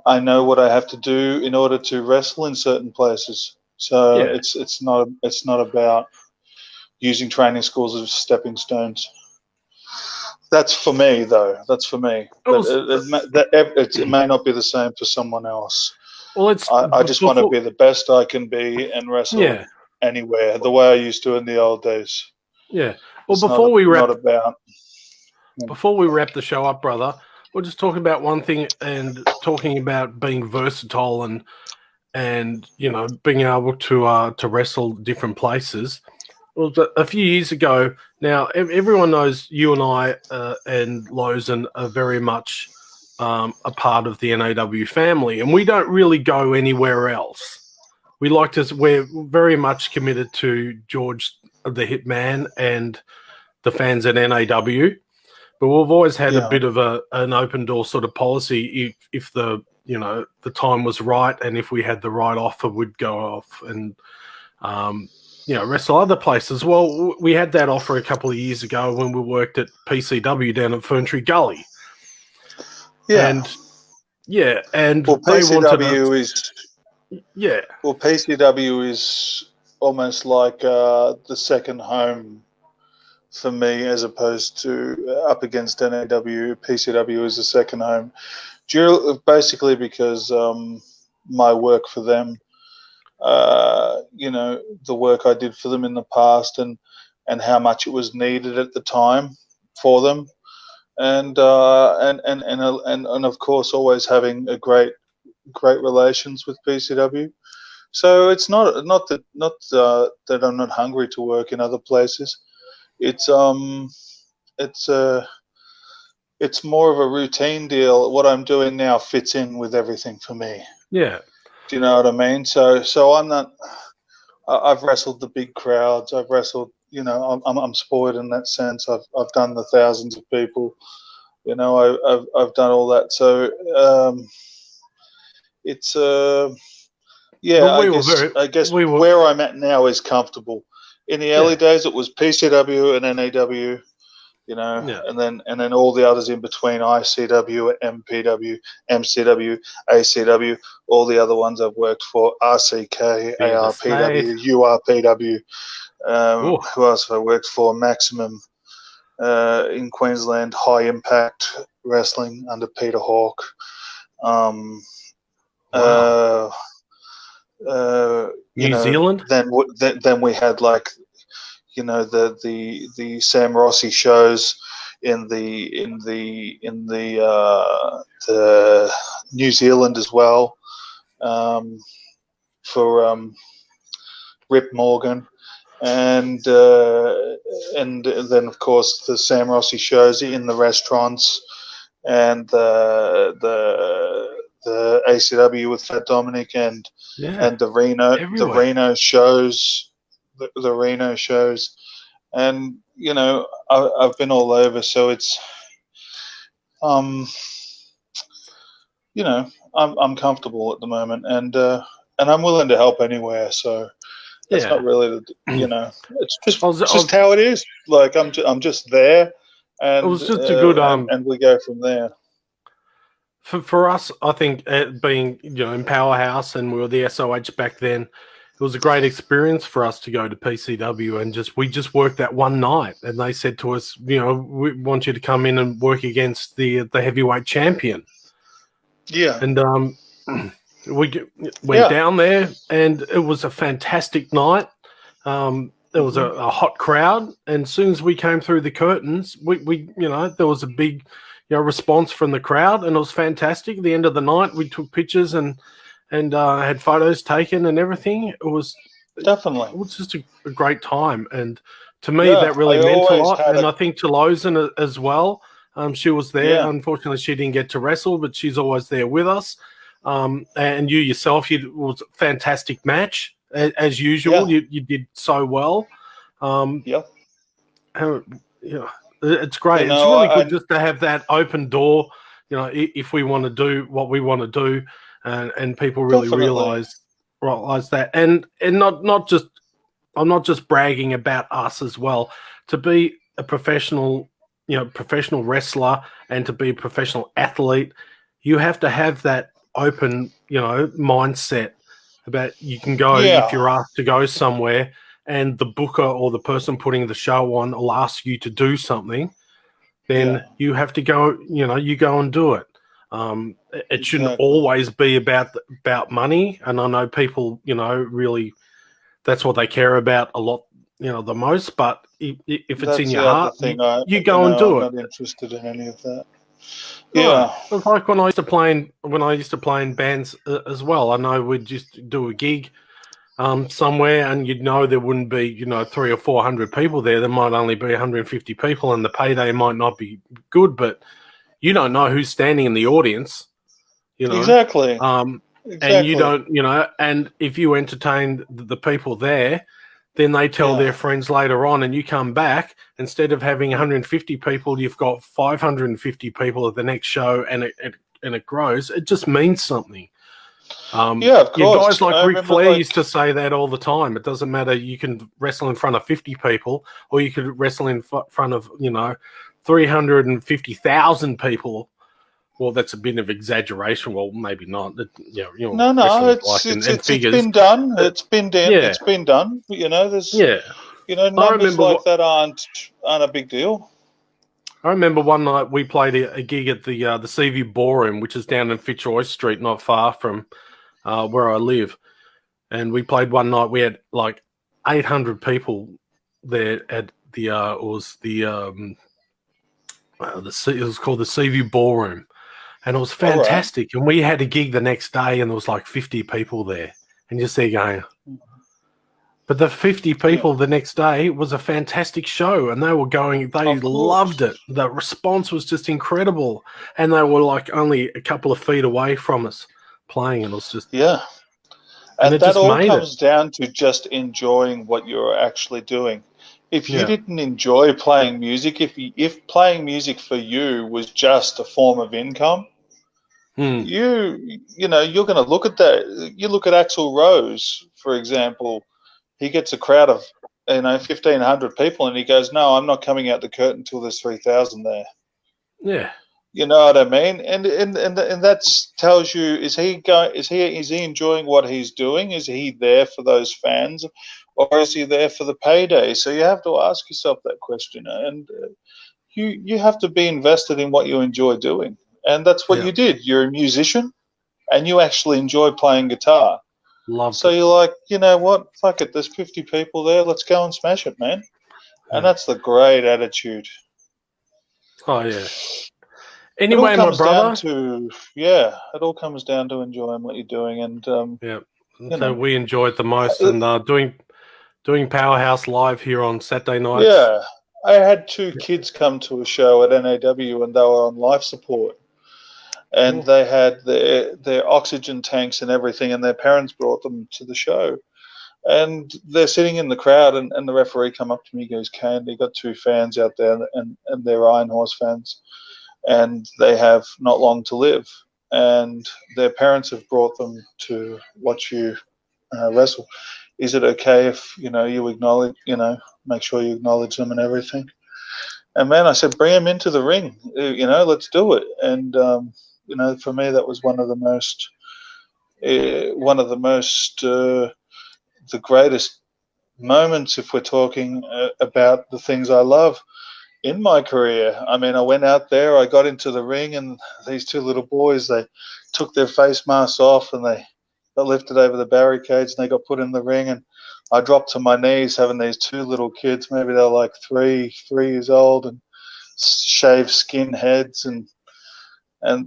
I know what I have to do in order to wrestle in certain places. So Yeah. it's not about using training schools as stepping stones. That's for me, though. That's for me. But it may not be the same for someone else. Well, it's I just want to before, be the best I can be and wrestle yeah, anywhere, the way I used to in the old days. yeah. Well, It's not about. before we wrap the show up, brother, we're just talking about one thing and talking about being versatile and being able to wrestle different places. Well, a few years ago, now everyone knows you and I and Lozen are very much a part of the NAW family, and we don't really go anywhere else. We're very much committed to George the Hitman and the fans at NAW, but we've always had a bit of an open door sort of policy. If the time was right and if we had the right offer, we'd go off and wrestle other places. Well, we had that offer a couple of years ago when we worked at PCW down at Ferntree Gully. Yeah. And well, they wanted PCW is almost like the second home for me, as opposed to up against NAW. PCW is the second home, basically because my work for them, the work I did for them in the past, and how much it was needed at the time for them, and of course always having a great relations with PCW. So it's not that I'm not hungry to work in other places. It's more of a routine deal. What I'm doing now fits in with everything for me. Yeah. Do you know what I mean? So I'm not. I've wrestled the big crowds. I've wrestled. I'm spoiled in that sense. I've done the thousands of people. I've done all that. So it's I guess where I'm at now is comfortable. In the early days, it was PCW and NAW, and then all the others in between: ICW, MPW, MCW, ACW, all the other ones I've worked for: RCK, ARPW, URPW. Who else have I worked for? Maximum in Queensland, High Impact Wrestling under Peter Hawke. New Zealand. Then we had the Sam Rossi shows in the New Zealand as well, for Rip Morgan, and then of course the Sam Rossi shows in the restaurants, and the ACW with Fat Dominic and the Reno shows, the Reno shows, and I've been all over. So it's I'm comfortable at the moment, and I'm willing to help anywhere. So it's not really it's just how it is. Like I'm just there, and it was just a good and we go from there. For us, I think being in Powerhouse, and we were the SOH back then, it was a great experience for us to go to PCW, and we just worked that one night, and they said to us, we want you to come in and work against the heavyweight champion. Yeah, and we went down there, and it was a fantastic night. There was a hot crowd, and as soon as we came through the curtains, we there was a big response from the crowd, and it was fantastic. At the end of the night, we took pictures and had photos taken and everything. It was just a great time, and to me that really meant a lot. And I think to Lozen as well. She was there. Yeah. Unfortunately, she didn't get to wrestle, but she's always there with us. And you yourself, it was a fantastic match as usual. Yeah. You did so well. It's great. It's really good just to have that open door, if we want to do what we want to do, and people really realize that. And not just, I'm not just bragging about us as well. To be a professional, professional wrestler and to be a professional athlete, you have to have that open, mindset about you can go if you're asked to go somewhere and the booker or the person putting the show on will ask you to do something, then you have to go, you go and do it. It shouldn't always be about money. And I know people, really, that's what they care about a lot, the most. But if it's in your heart, you go and do it. I'm not interested in any of that. No, it's like when I used to play in bands as well. I know we'd just do a gig somewhere, and you'd know there wouldn't be 300 or 400 people there. There might only be 150 people, and the payday might not be good, but you don't know who's standing in the audience. Exactly. And you don't, and if you entertain the people there, then they tell their friends later on, and you come back, instead of having 150 people, you've got 550 people at the next show, and it grows. It just means something. Of course. Guys like Ric Flair used to say that all the time. It doesn't matter. You can wrestle in front of 50 people, or you could wrestle in front of 350,000 people. Well, that's a bit of exaggeration. Well, maybe not. No, it's been done. It's been done. It's been done. There's numbers like that aren't a big deal. I remember one night we played a gig at the Seaview Ballroom, which is down in Fitzroy Street, not far from where I live. And we played one night. We had like 800 people there at the it was called the Seaview Ballroom. And it was fantastic. Right. And we had a gig the next day, and there was like 50 people there. And you're there going, but the 50 people the next day was a fantastic show, and they were going, they loved it. The response was just incredible. And they were like only a couple of feet away from us playing, and it was just... Yeah. And that all comes down to just enjoying what you're actually doing. If you didn't enjoy playing music, if playing music for you was just a form of income, you're going to look at that. You look at Axl Rose, for example. He gets a crowd of 1,500 people, and he goes, "No, I'm not coming out the curtain until there's 3,000 there." Yeah, you know what I mean. And that tells you: is he enjoying what he's doing? Is he there for those fans, or is he there for the payday? So you have to ask yourself that question, and you have to be invested in what you enjoy doing. And that's what you did. You're a musician, and you actually enjoy playing guitar. So you're like, you know what? Fuck it. There's 50 people there. Let's go and smash it, man. And that's the great attitude. Oh, yeah. Anyway, my brother. It all comes down to enjoying what you're doing. And so we enjoy it the most. And doing Powerhouse live here on Saturday nights. Yeah. I had 2 kids come to a show at NAW, and they were on life support. And they had their oxygen tanks and everything, and their parents brought them to the show. And they're sitting in the crowd, and the referee come up to me, goes, "Kane, they got 2 fans out there, and they're Iron Horse fans, and they have not long to live. And their parents have brought them to watch you wrestle. Is it okay if, you acknowledge, make sure you acknowledge them and everything?" And man, I said, bring them into the ring, let's do it. And, for me, that was one of the greatest moments, if we're talking about the things I love in my career. I mean, I went out there, I got into the ring, and these 2 little boys, they took their face masks off, and they got lifted over the barricades, and they got put in the ring, and I dropped to my knees having these 2 little kids, maybe they're like 3 years old, and shaved skin heads, and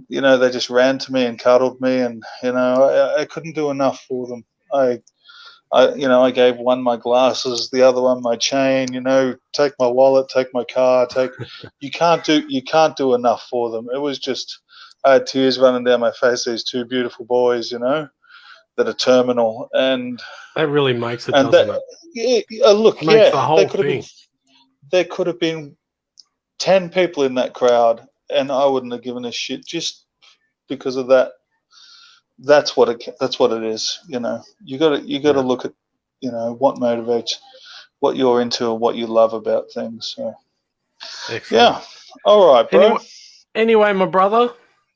they just ran to me and cuddled me, and I couldn't do enough for them. I gave one my glasses, the other one my chain. Take my wallet, take my car, you can't do enough for them. It was just, I had tears running down my face. These 2 beautiful boys, that are terminal, and that really makes it, doesn't it? Look, makes the whole thing. There could have been 10 people in that crowd, and I wouldn't have given a shit just because of that. That's what it is. You got to look at, what motivates, what you're into, and what you love about things. So. Excellent. Yeah. All right, bro. Anyway, my brother,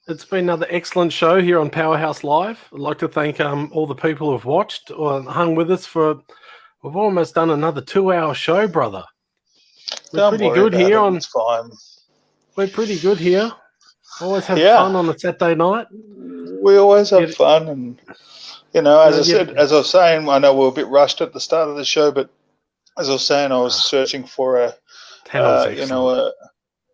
it's been another excellent show here on Powerhouse Live. I'd like to thank all the people who've watched or hung with us for. We've almost done another 2-hour show, brother. We're Don't pretty worry good about here it. on. It's fine. We're pretty good here. Always have Yeah. fun on a Saturday night. We always have Get- fun, and as I yeah. said, as I was saying, I know we were a bit rushed at the start of the show, but as I was saying, I was searching for a, Tanner's excellent.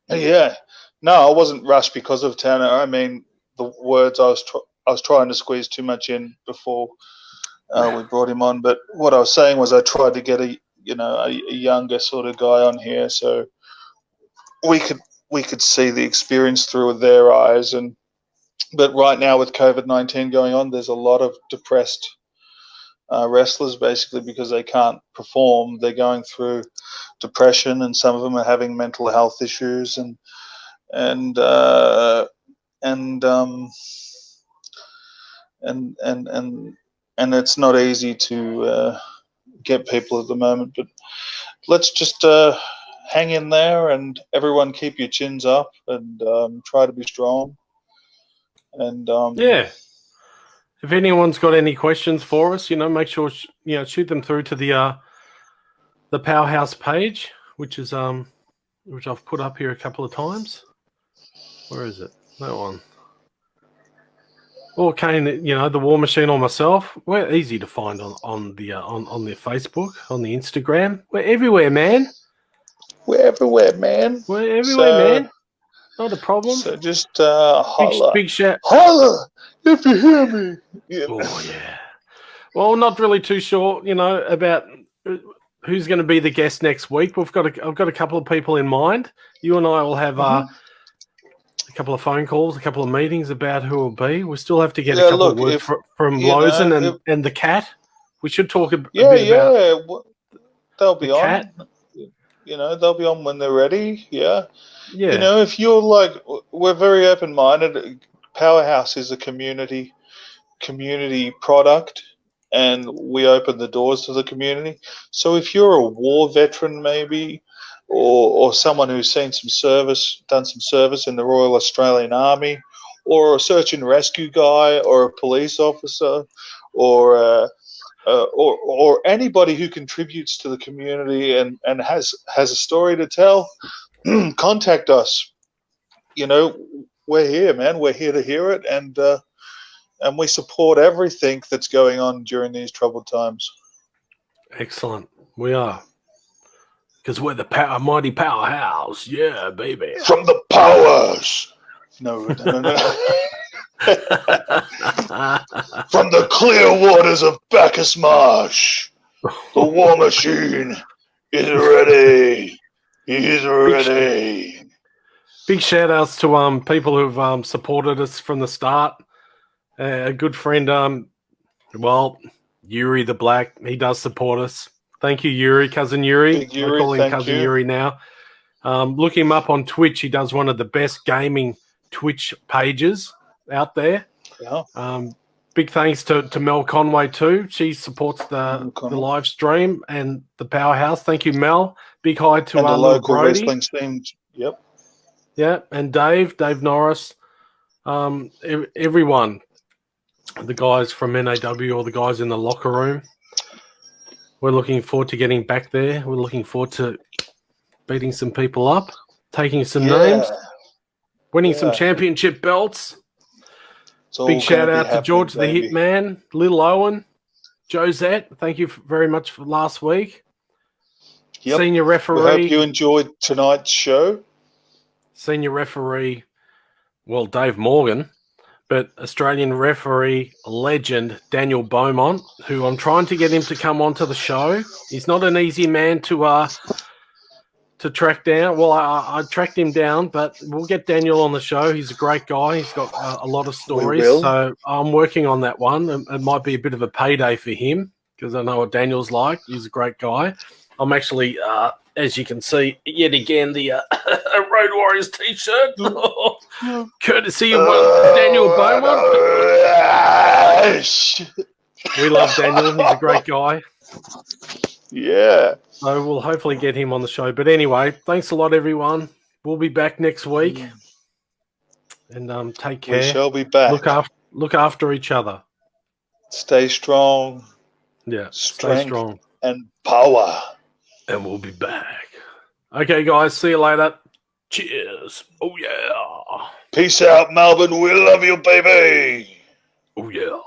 yeah. No, I wasn't rushed because of Tanner. I mean, the words I was trying to squeeze too much in before we brought him on. But what I was saying was I tried to get a younger sort of guy on here, so we could see the experience through their eyes. But right now with COVID-19 going on, there's a lot of depressed wrestlers basically because they can't perform. They're going through depression, and some of them are having mental health issues, and it's not easy to get people at the moment. But let's just hang in there, and everyone keep your chins up, and try to be strong. And Yeah. If anyone's got any questions for us, make sure shoot them through to the Powerhouse page, which I've put up here a couple of times. Where is it? That one. Or Kane, the War Machine or myself. We're easy to find on the Facebook, on the Instagram. We're everywhere, man. We're everywhere, man. We're everywhere, man. Not a problem. So just holla. Big shout. Holla if you hear me. Yeah. Oh, yeah. Well, not really too sure, about who's going to be the guest next week. I've got a couple of people in mind. You and I will have a couple of phone calls, a couple of meetings about who will be. We still have to get a couple of words from Lozen and the cat. We should talk a bit about they'll be on. cat. They'll be on when they're ready. Yeah. Yeah. If you're like, we're very open-minded. Powerhouse is a community product, and we open the doors to the community. So if you're a war veteran, maybe, or someone who's done some service in the Royal Australian Army, or a search and rescue guy, or a police officer, or anybody who contributes to the community and has a story to tell, contact us. We're here, man. We're here to hear it, and we support everything that's going on during these troubled times. Excellent. We are. Because we're the mighty Powerhouse. Yeah, baby. From the powers. No. From the clear waters of Bacchus Marsh, the War Machine is ready. He's ready. Big shout outs to people who've supported us from the start. A good friend, Yuri the Black, he does support us. Thank you, Yuri, cousin Yuri. Big Yuri, I call him thank cousin you. Yuri now. Look him up on Twitch. He does one of the best gaming Twitch pages out there. Yeah. Big thanks to Mel Conway too. She supports the live stream and the Powerhouse. Thank you, Mel. Big hi to and our the little local Brody. wrestling scene. Yep. Yeah, and Dave Norris, everyone, the guys from NAW or the guys in the locker room. We're looking forward to getting back there. We're looking forward to beating some people up, taking some names, winning some championship belts. Big shout out to George the Hitman, Lil Owen, Josette. Thank you very much for last week. Yep. Senior referee. We hope you enjoyed tonight's show. Senior referee, well, Dave Morgan, but Australian referee legend Daniel Beaumont, who I'm trying to get him to come onto the show. He's not an easy man to track down. Well, I tracked him down, but we'll get Daniel on the show. He's a great guy. He's got a lot of stories, so I'm working on that one. It might be a bit of a payday for him because I know what Daniel's like. He's a great guy. I'm actually, as you can see, yet again, the Road Warriors t-shirt, courtesy of Daniel Beaumont. We love Daniel. He's a great guy. Yeah. So we'll hopefully get him on the show. But anyway, thanks a lot, everyone. We'll be back next week. And take care. We shall be back. Look after each other. Stay strong. Yeah, Strength stay strong. and power. And we'll be back. Okay, guys. See you later. Cheers. Oh, yeah. Peace out, Melbourne. We love you, baby. Oh, yeah.